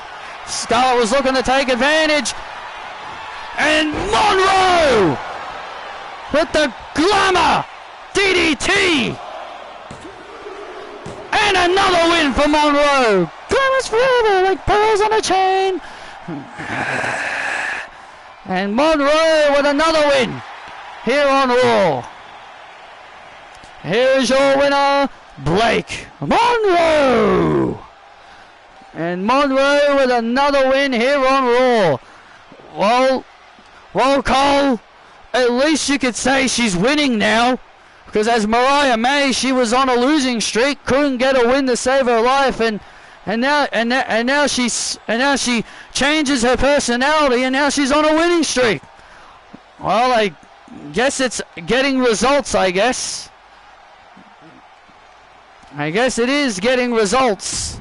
And Monroe with the Glamour DDT. And another win for Monroe. Glamour's forever like pearls on a chain. And Monroe with another win here on Raw. Here's your winner, Blake Monroe. And Monroe with another win here on Raw. Well, Cole, at least you could say she's winning now. Because as Mariah May, she was on a losing streak, couldn't get a win to save her life, and now she changes her personality, and now she's on a winning streak. Well, I guess it's getting results, I guess. I guess it is getting results.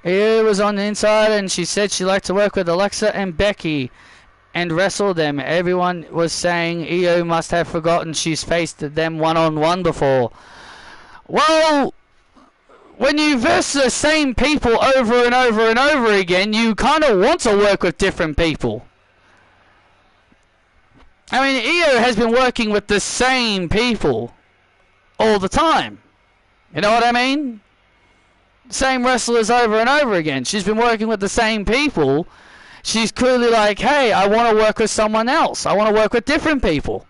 Io was on the inside, and she said she liked to work with Alexa and Becky and wrestle them. Everyone was saying Io must have forgotten she's faced them one-on-one before. Well, when you verse the same people over and over and over again, you kind of want to work with different people. I mean, Io has been working with the same people all the time. You know what I mean? Same wrestlers over and over again. She's been working with the same people. She's clearly like, hey, I want to work with someone else. I want to work with different people.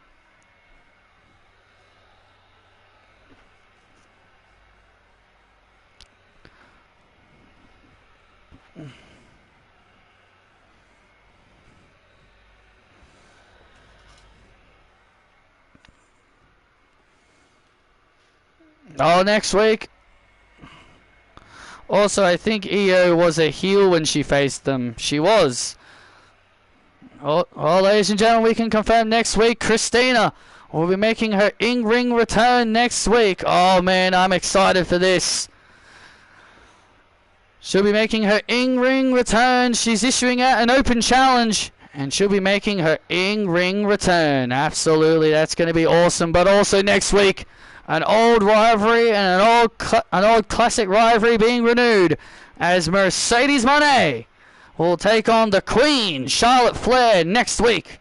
Oh, next week. Also, I think Io was a heel when she faced them. She was. Oh, ladies and gentlemen, we can confirm next week Christina will be making her in-ring return next week. Oh, man, I'm excited for this. She'll be making her in-ring return. She's issuing out an open challenge, and she'll be making her in-ring return. Absolutely, that's going to be awesome. But also next week, an old rivalry and an old classic rivalry being renewed as Mercedes Moné will take on the Queen, Charlotte Flair, next week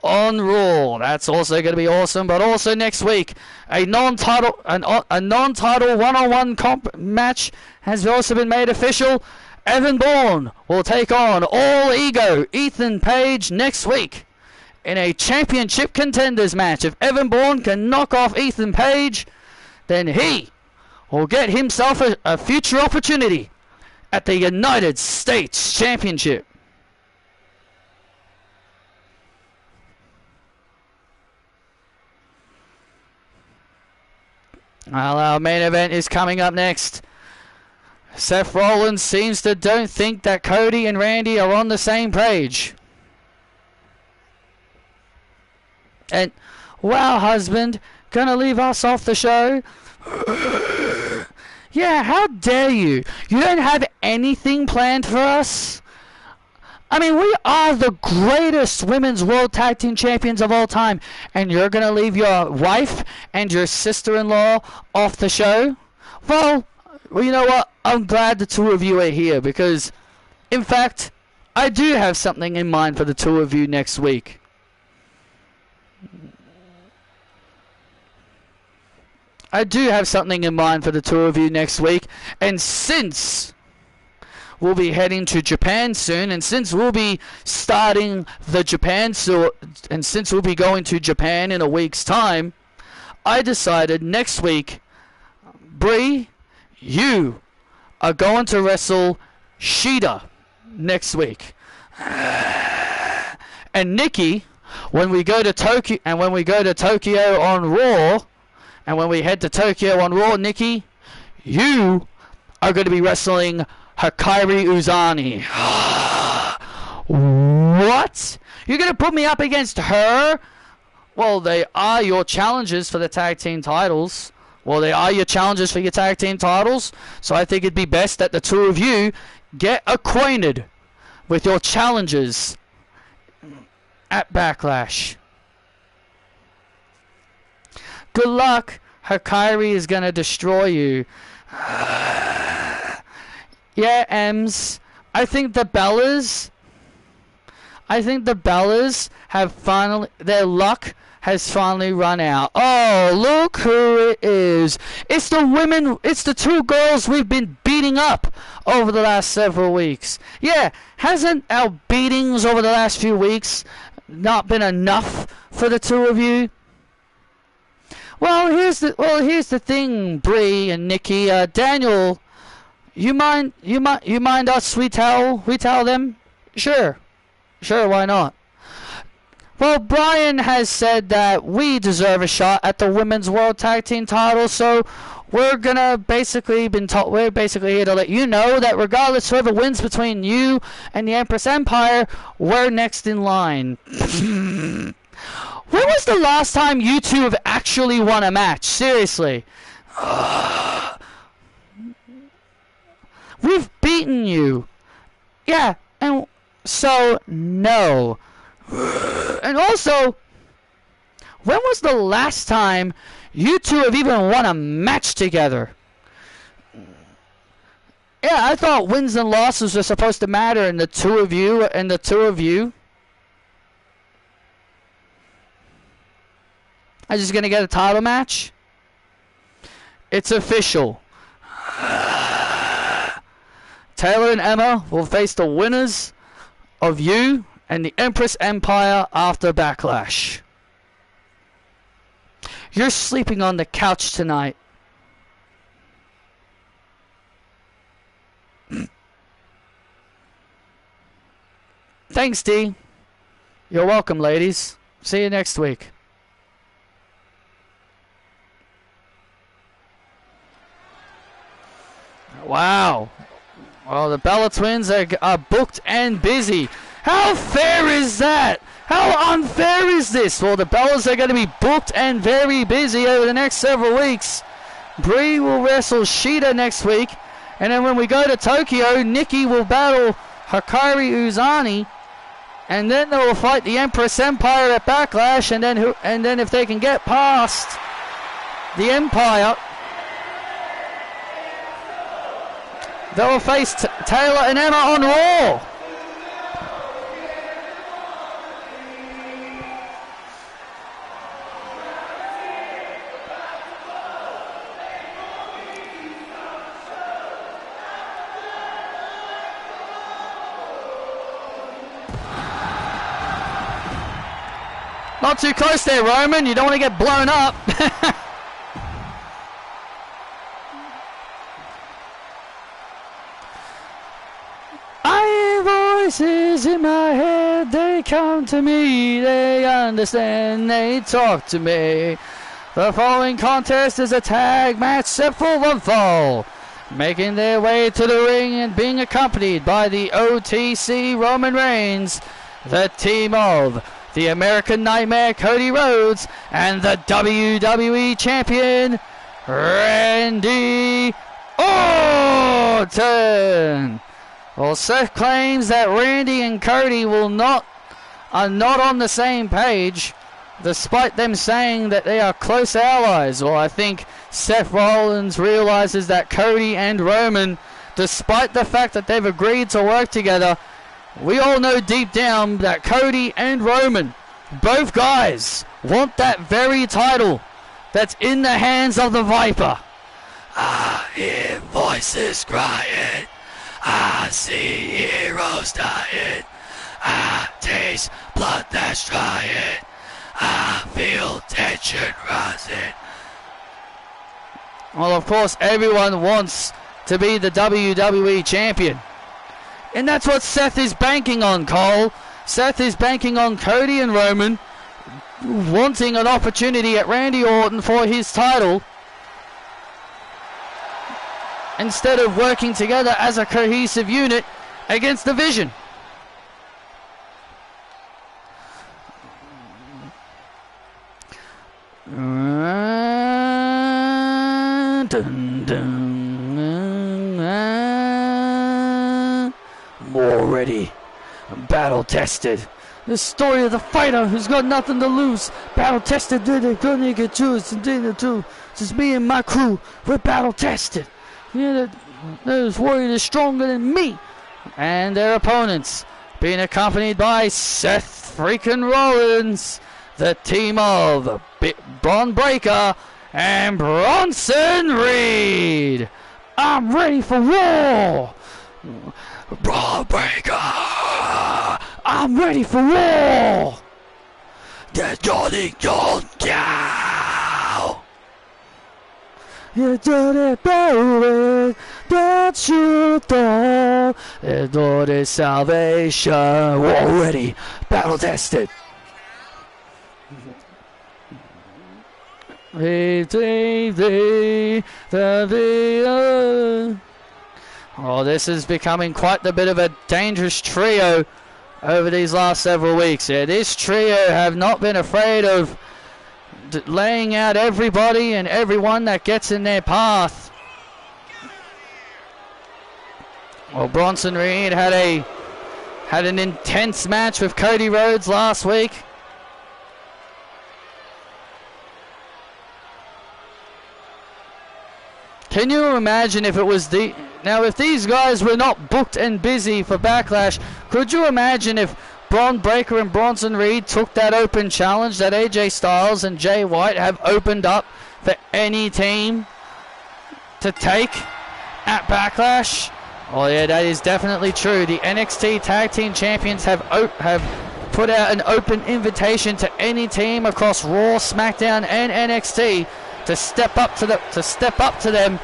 on Raw. That's also going to be awesome. But also next week, a non-title one-on-one match has also been made official. Evan Bourne will take on All Ego Ethan Page next week in a championship contenders match. If Evan Bourne can knock off Ethan Page, then he will get himself a future opportunity at the United States Championship. Well, our main event is coming up next. Seth Rollins seems to don't think that Cody and Randy are on the same page. And, wow, husband, gonna leave us off the show? Yeah, how dare you? You don't have anything planned for us? I mean, we are the greatest women's world tag team champions of all time, and you're gonna leave your wife and your sister-in-law off the show? Well, you know what? I'm glad the two of you are here, because, in fact, I do have something in mind for the two of you next week. I do have something in mind for the two of you next week, and since we'll be heading to Japan soon, and since we'll be starting the Japan and since we'll be going to Japan in a week's time, I decided next week, Brie, you are going to wrestle Shida next week. And Nikki, when we go to Tokyo on Raw, and when we head to Tokyo on Raw, Nikki, you are going to be wrestling Hikaru Uzani. What? You're going to put me up against her? Well, they are your challenges for the tag team titles. So I think it'd be best that the two of you get acquainted with your challenges at Backlash. Good luck. Hikaru is gonna destroy you. Yeah, Ems. I think the Bellas have finally, their luck has finally run out. Oh, look who it is. It's the two girls we've been beating up over the last several weeks. Yeah, hasn't our beatings over the last few weeks not been enough for the two of you? Well, here's the thing, Brie and Nikki. Daniel, you mind us? We tell them? Sure, why not? Well, Brian has said that we deserve a shot at the Women's World Tag Team title, so we're basically here to let you know that regardless whoever wins between you and the Empress Empire, we're next in line. When was the last time you two have actually won a match? Seriously. We've beaten you. Yeah, and so, no. And also, when was the last time you two have even won a match together? Yeah, I thought wins and losses were supposed to matter in the two of you. I'm just gonna get a title match. It's official. Taylor and Emma will face the winners of you and the Empress Empire after Backlash. You're sleeping on the couch tonight. Thanks, Dee. You're welcome, ladies. See you next week. Wow. Well, the Bella Twins are booked and busy. How fair is that? How unfair is this? Well, the Bellas are going to be booked and very busy over the next several weeks. Brie will wrestle Shida next week. And then when we go to Tokyo, Nikki will battle Hikaru Uzani. And then they will fight the Empress Empire at Backlash. And then if they can get past the Empire, they will face Taylor and Emma on Raw. Not too close there, Roman. You don't want to get blown up. I hear voices in my head. They come to me. They understand. They talk to me. The following contest is a tag match set for one fall. Making their way to the ring and being accompanied by the OTC Roman Reigns, the team of the American Nightmare Cody Rhodes and the WWE Champion Randy Orton. Well, Seth claims that Randy and Cody are not on the same page, despite them saying that they are close allies. Well, I think Seth Rollins realizes that Cody and Roman, despite the fact that they've agreed to work together, we all know deep down that Cody and Roman, both guys, want that very title that's in the hands of the Viper. I hear voices crying. I see heroes dying. I taste blood that's drying. I feel tension rising. Well, of course, everyone wants to be the WWE Champion. And that's what Seth is banking on, Cole. Seth is banking on Cody and Roman wanting an opportunity at Randy Orton for his title, instead of working together as a cohesive unit against the Vision. More ready, battle tested. The story of the fighter who's got nothing to lose. Battle tested, they're gonna get choose and dinner too. Just me and my crew, we're battle tested. Yeah, those warriors are stronger than me. And their opponents, being accompanied by Seth freaking Rollins, the team of Braun Breaker and Bronson Reed. I'm ready for war. Braun Breaker, I'm ready for war. That's Johnny John Cow. You do it, baby. Don't you know? It's all the salvation. War ready, battle tested. Oh, this is becoming quite a bit of a dangerous trio over these last several weeks. Yeah, this trio have not been afraid of laying out everybody and everyone that gets in their path. Well, Bronson Reed had an intense match with Cody Rhodes last week. Can you imagine if it was if these guys were not booked and busy for Backlash, could you imagine if Braun Breaker and Bronson Reed took that open challenge that AJ Styles and Jay White have opened up for any team to take at Backlash? Oh yeah, that is definitely true. The NXT Tag Team Champions have put out an open invitation to any team across Raw, SmackDown, and NXT to step up to them.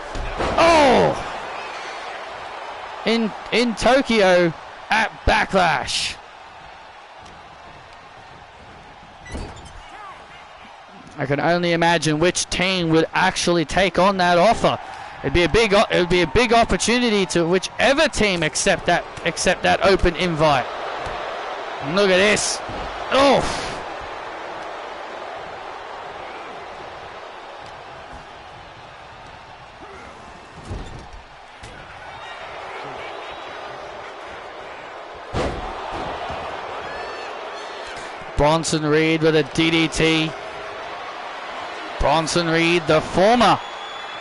Oh! In Tokyo at Backlash. I can only imagine which team would actually take on that offer. It would be a big opportunity to whichever team accept that open invite. And look at this. Oh! Bronson Reed with a DDT. Bronson Reed, the former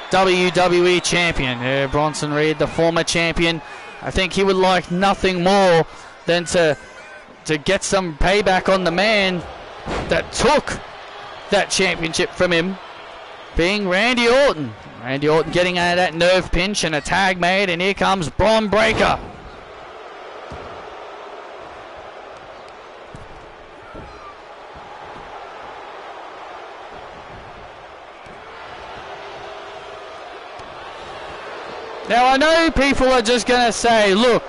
WWE champion. Yeah, Bronson Reed, the former champion. I think he would like nothing more than to get some payback on the man that took that championship from him, being Randy Orton. Randy Orton getting out of that nerve pinch and a tag made, and here comes Braun Breaker. Now, I know people are just going to say, look,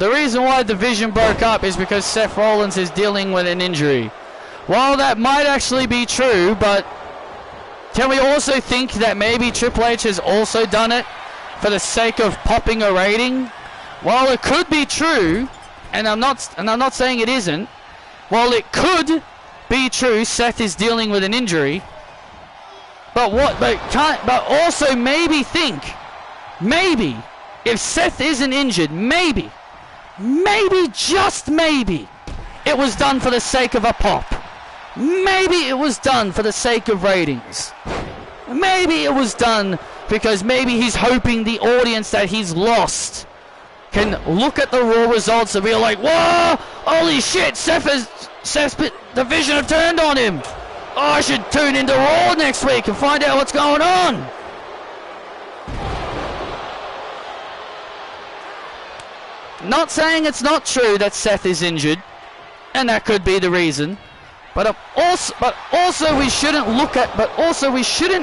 the reason why the Division broke up is because Seth Rollins is dealing with an injury. While that might actually be true, but Can we also think that maybe Triple H has also done it for the sake of popping a rating? While it could be true, and I'm not saying it isn't, while it could be true Seth is dealing with an injury, but also maybe think, maybe if Seth isn't injured, maybe just maybe it was done for the sake of a pop. Maybe it was done for the sake of ratings. Maybe it was done because maybe he's hoping the audience that he's lost can look at the Raw results and be like, whoa, holy shit, Seth's division have turned on him. Oh, I should tune into Raw next week and find out what's going on. Not saying it's not true that Seth is injured, and that could be the reason. But also we shouldn't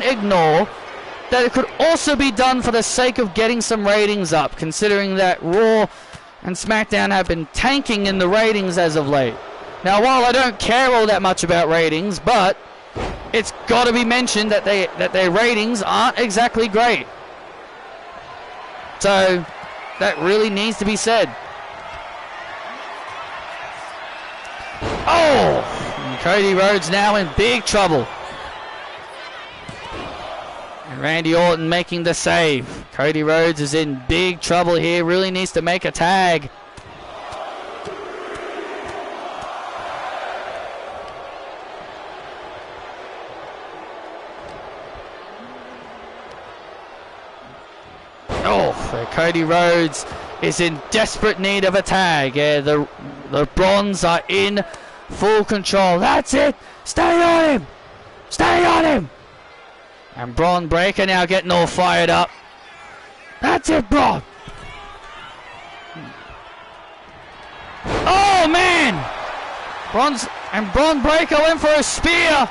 ignore that it could also be done for the sake of getting some ratings up, considering that Raw and SmackDown have been tanking in the ratings as of late. Now, while I don't care all that much about ratings, but it's got to be mentioned that their ratings aren't exactly great. So that really needs to be said. Oh! And Cody Rhodes now in big trouble. And Randy Orton making the save. Cody Rhodes is in big trouble here. Really needs to make a tag. Oh, Cody Rhodes is in desperate need of a tag. Yeah, the Bronze are in full control. That's it. Stay on him. Stay on him. And Braun Breaker now getting all fired up. That's it, Braun. Oh, man. Braun Breaker went for a spear.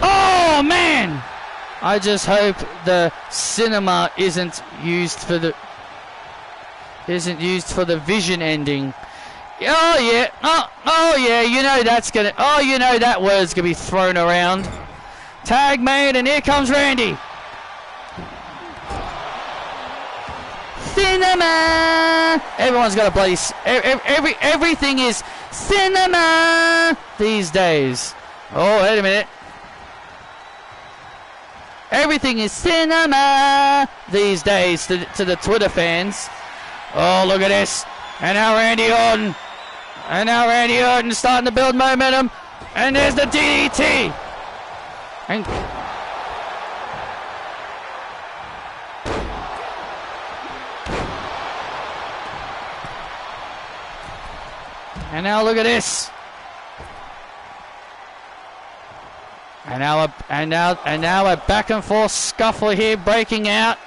Oh, man. I just hope the cinema isn't used for the vision ending. Oh yeah, oh yeah, you know that's gonna. Oh, you know that word's gonna be thrown around. Tag made, and here comes Randy. Cinema. Everyone's got a bloody. Everything is cinema these days. Oh, wait a minute. Everything is cinema these days to the Twitter fans. Oh, look at this. And now Randy Orton. And now Randy Orton starting to build momentum. And there's the DDT. And now look at this. And now a back and forth scuffle here breaking out.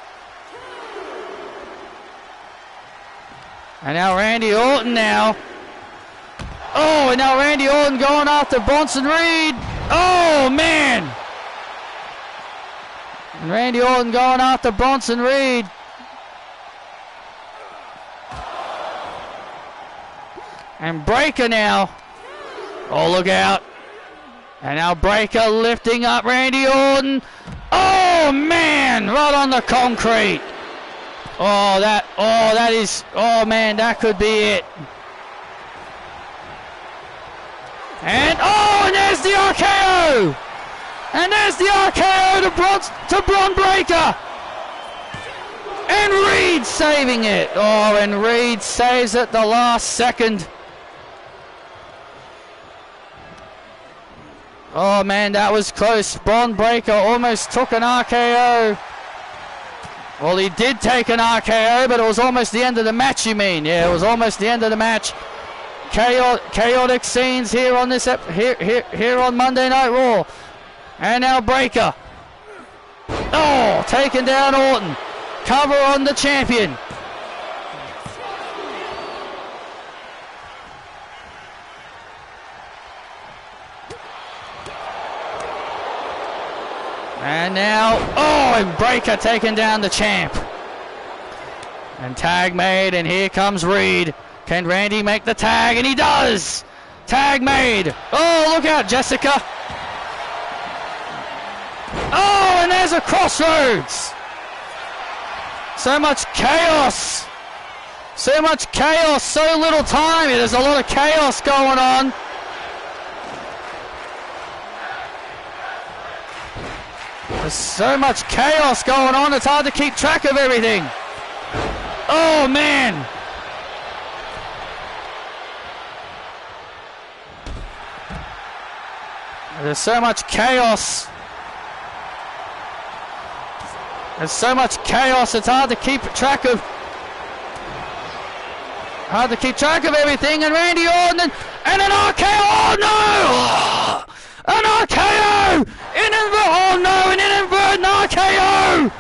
And now Randy Orton now. Oh, and now Randy Orton going after Bronson Reed. Oh, man. And Randy Orton going after Bronson Reed. And Breaker now. Oh, look out. And now Breaker lifting up Randy Orton. Oh, man, right on the concrete. Oh, man, that could be it. And there's the RKO. And there's the RKO to Braun Breaker. And Reed saving it. Oh, and Reed saves it the last second. Oh, man, that was close. Braun Breaker almost took an RKO. Well, he did take an RKO, but it was almost the end of the match, you mean? Yeah, it was almost the end of the match. Chaotic scenes here on this here on Monday Night Raw. And now Breaker. Oh, taking down Orton. Cover on the champion. And now, and Breaker taking down the champ. And tag made, and here comes Reed. Can Randy make the tag? And he does! Tag made! Oh, look out, Jessica! Oh, and there's a crossroads. So much chaos. So much chaos, so little time. There's a lot of chaos going on. There's so much chaos going on, it's hard to keep track of everything. Oh, man. There's so much chaos. There's so much chaos, it's hard to keep track of. Hard to keep track of everything. And Randy Orton and an RKO. Oh no! An RKO! Oh no! An inadvertent RKO!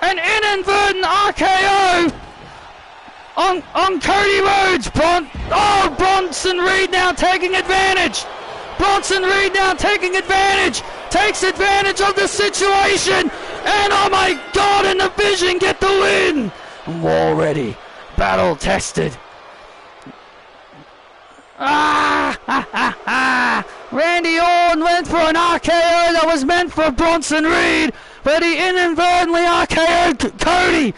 An inadvertent RKO on Cody Rhodes. Bronson Reed now taking advantage. Bronson Reed now taking advantage. Takes advantage of the situation. And oh my God! And the Vision get the win. War ready. Battle tested. Randy Orton went for an RKO that was meant for Bronson Reed, but he inadvertently RKO'd Cody.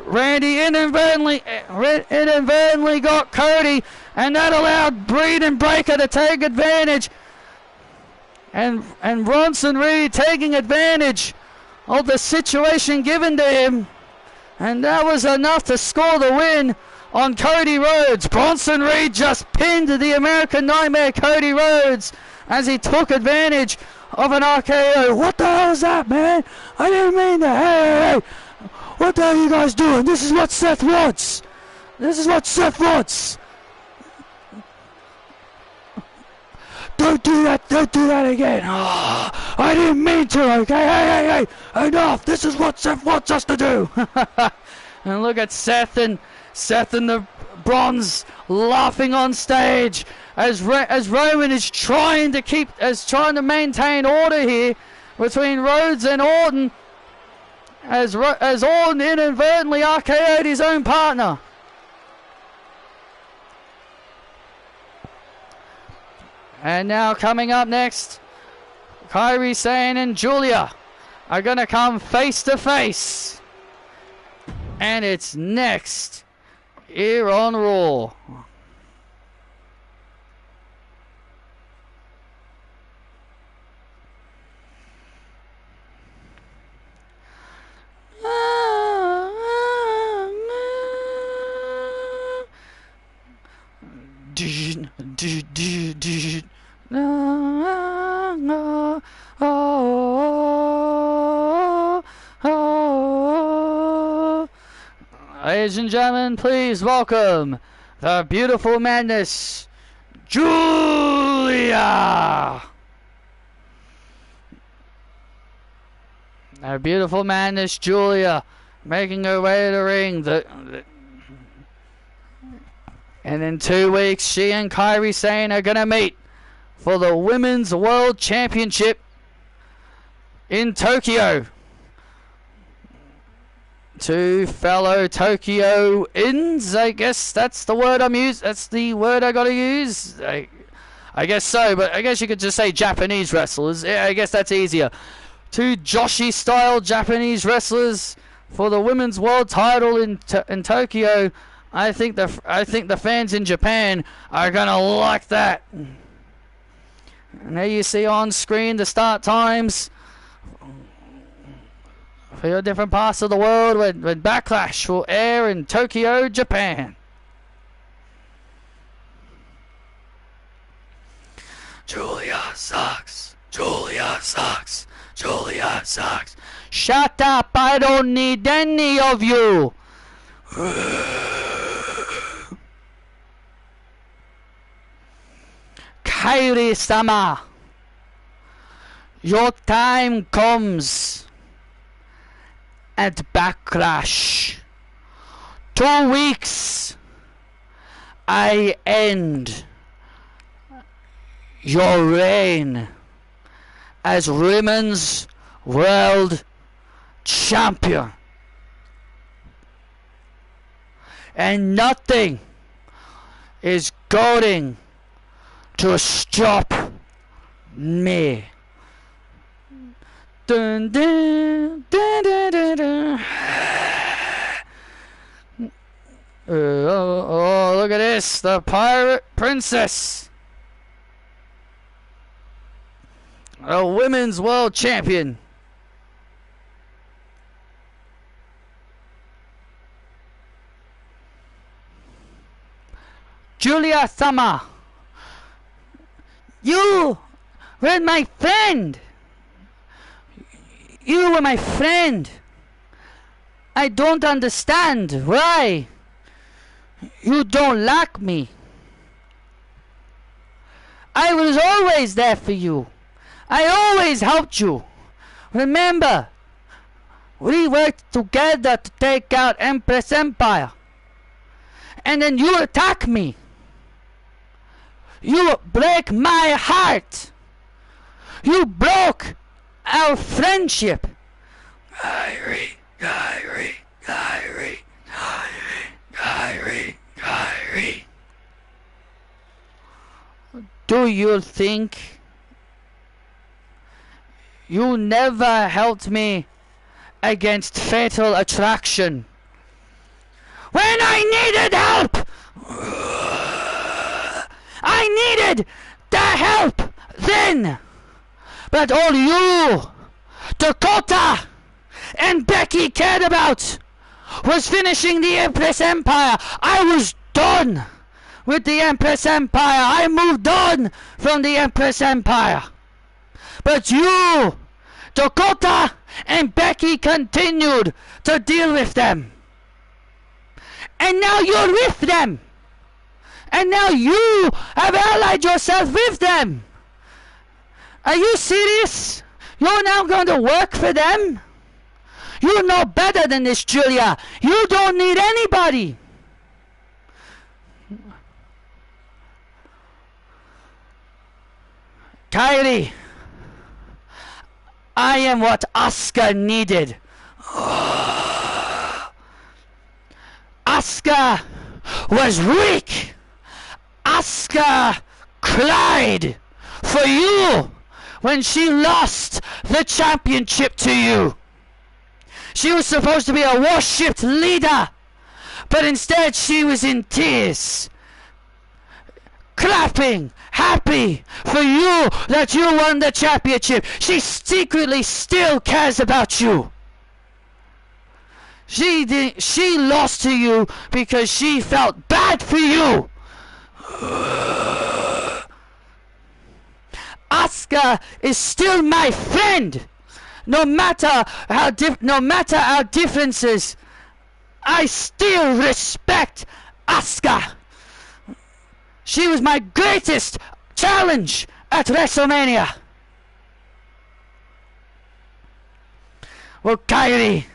Randy inadvertently got Cody, and that allowed Reed and Breaker to take advantage. And Bronson Reed taking advantage of the situation given to him. And that was enough to score the win on Cody Rhodes. Bronson Reed just pinned the American Nightmare Cody Rhodes as he took advantage of an RKO. What the hell is that, man? I didn't mean that. Hey. What the hell are you guys doing? This is what Seth wants. This is what Seth wants. Don't do that. Don't do that again. Oh, I didn't mean to, okay? Hey. Enough. This is what Seth wants us to do. And look at Seth and the Bronze laughing on stage as Roman is trying to maintain order here between Rhodes and Orton. As Orton inadvertently RKO'd his own partner. And now coming up next, Kairi Sane and Julia are going to come face to face. And it's next here on Raw. Ladies and gentlemen, please welcome the beautiful madness, Julia. Our beautiful madness, Julia, making her way to the ring. And in 2 weeks, she and Kairi Sane are going to meet for the Women's World Championship in Tokyo. Two fellow Tokyoans, I guess that's the word that's the word I gotta use. I guess so, but I guess you could just say Japanese wrestlers. I guess that's easier. Two Joshi-style Japanese wrestlers for the women's world title in Tokyo. I think the fans in Japan are gonna like that. And there you see on screen the start times for your different parts of the world when Backlash will air in Tokyo, Japan. Julia sucks. Julia sucks. Julia sucks. Shut up! I don't need any of you. Kairi-sama, your time comes at Backlash. 2 weeks, I end your reign as Women's World Champion. And nothing is going to stop me. Dun, dun, dun, dun, dun, dun. Oh, look at this. The Pirate Princess. A women's world champion. Julia Sama. You were my friend. You were my friend. I don't understand why you don't like me. I was always there for you. I always helped you. Remember, we worked together to take out Empress Empire. And then you attack me. You break my heart. You broke our friendship. Kyrie. Do you think you never helped me against Fatal Attraction when I needed help? I needed the help then. But all you, Dakota, and Becky cared about was finishing the Empress Empire. I was done with the Empress Empire. I moved on from the Empress Empire. But you, Dakota, and Becky continued to deal with them. And now you're with them. And now you have allied yourself with them. Are you serious? You're now going to work for them? You know better than this, Julia. You don't need anybody. Kyrie, I am what Asuka needed. Asuka was weak. Asuka cried for you when she lost the championship to you. She was supposed to be a worshipped leader, but instead she was in tears, clapping, happy for you that you won the championship. She secretly still cares about you. She lost to you because she felt bad for you. Asuka is still my friend. No matter our differences, I still respect Asuka. She was my greatest challenge at WrestleMania. Well, Kyrie,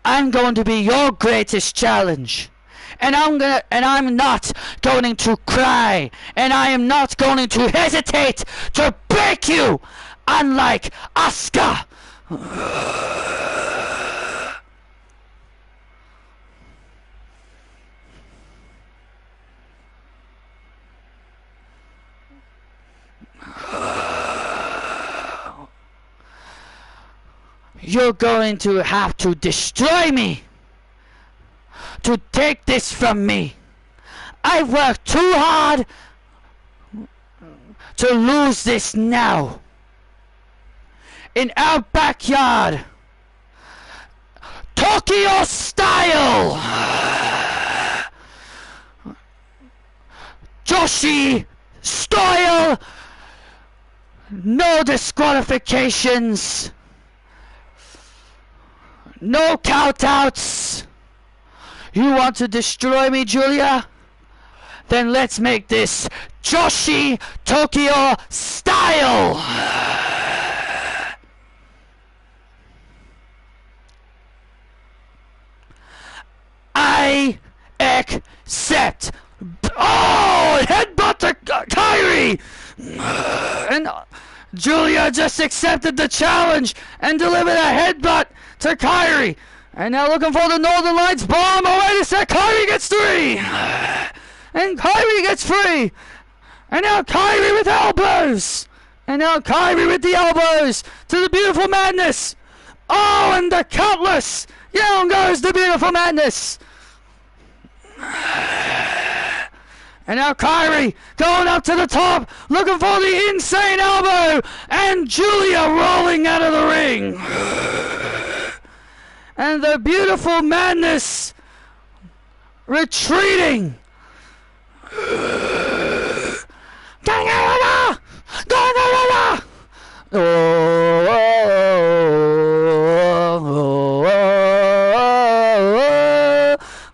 I'm going to be your greatest challenge. And I'm not going to cry. And I am not going to hesitate to break you, unlike Asuka. You're going to have to destroy me to take this from me. I've worked too hard to lose this now. In our backyard, Tokyo style, Joshi style, no disqualifications, no countouts. You want to destroy me, Julia? Then let's make this Joshi Tokyo style. I accept. Oh, headbutt to Kyrie. And Julia just accepted the challenge and delivered a headbutt to Kyrie. And now looking for the Northern Lights bomb. Oh, wait a sec. Kyrie gets 3. And Kyrie gets free. And now Kyrie with elbows. And now Kyrie with the elbows to the Beautiful Madness. Oh, and the cutlass. Down goes the Beautiful Madness. And now Kyrie going up to the top, looking for the insane elbow, and Julia rolling out of the ring. And the Beautiful Madness retreating.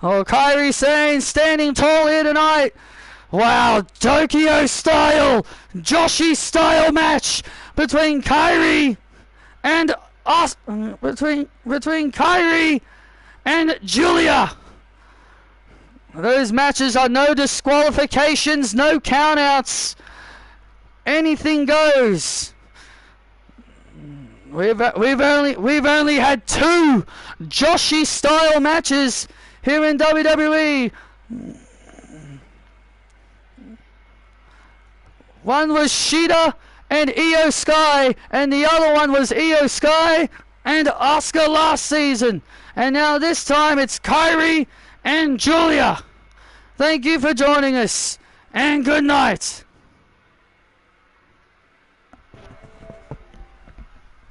Oh, Kyrie Sane standing tall here tonight. Wow, Tokyo style, Joshi style match between Kyrie and us, between Kyrie and Julia. Those matches are no disqualifications, no countouts. Anything goes. We've only had 2 Joshi style matches here in WWE. One was Shida and Io Sky, and the other one was Io Sky and Asuka last season. And now this time it's Kyrie and Julia. Thank you for joining us, and good night.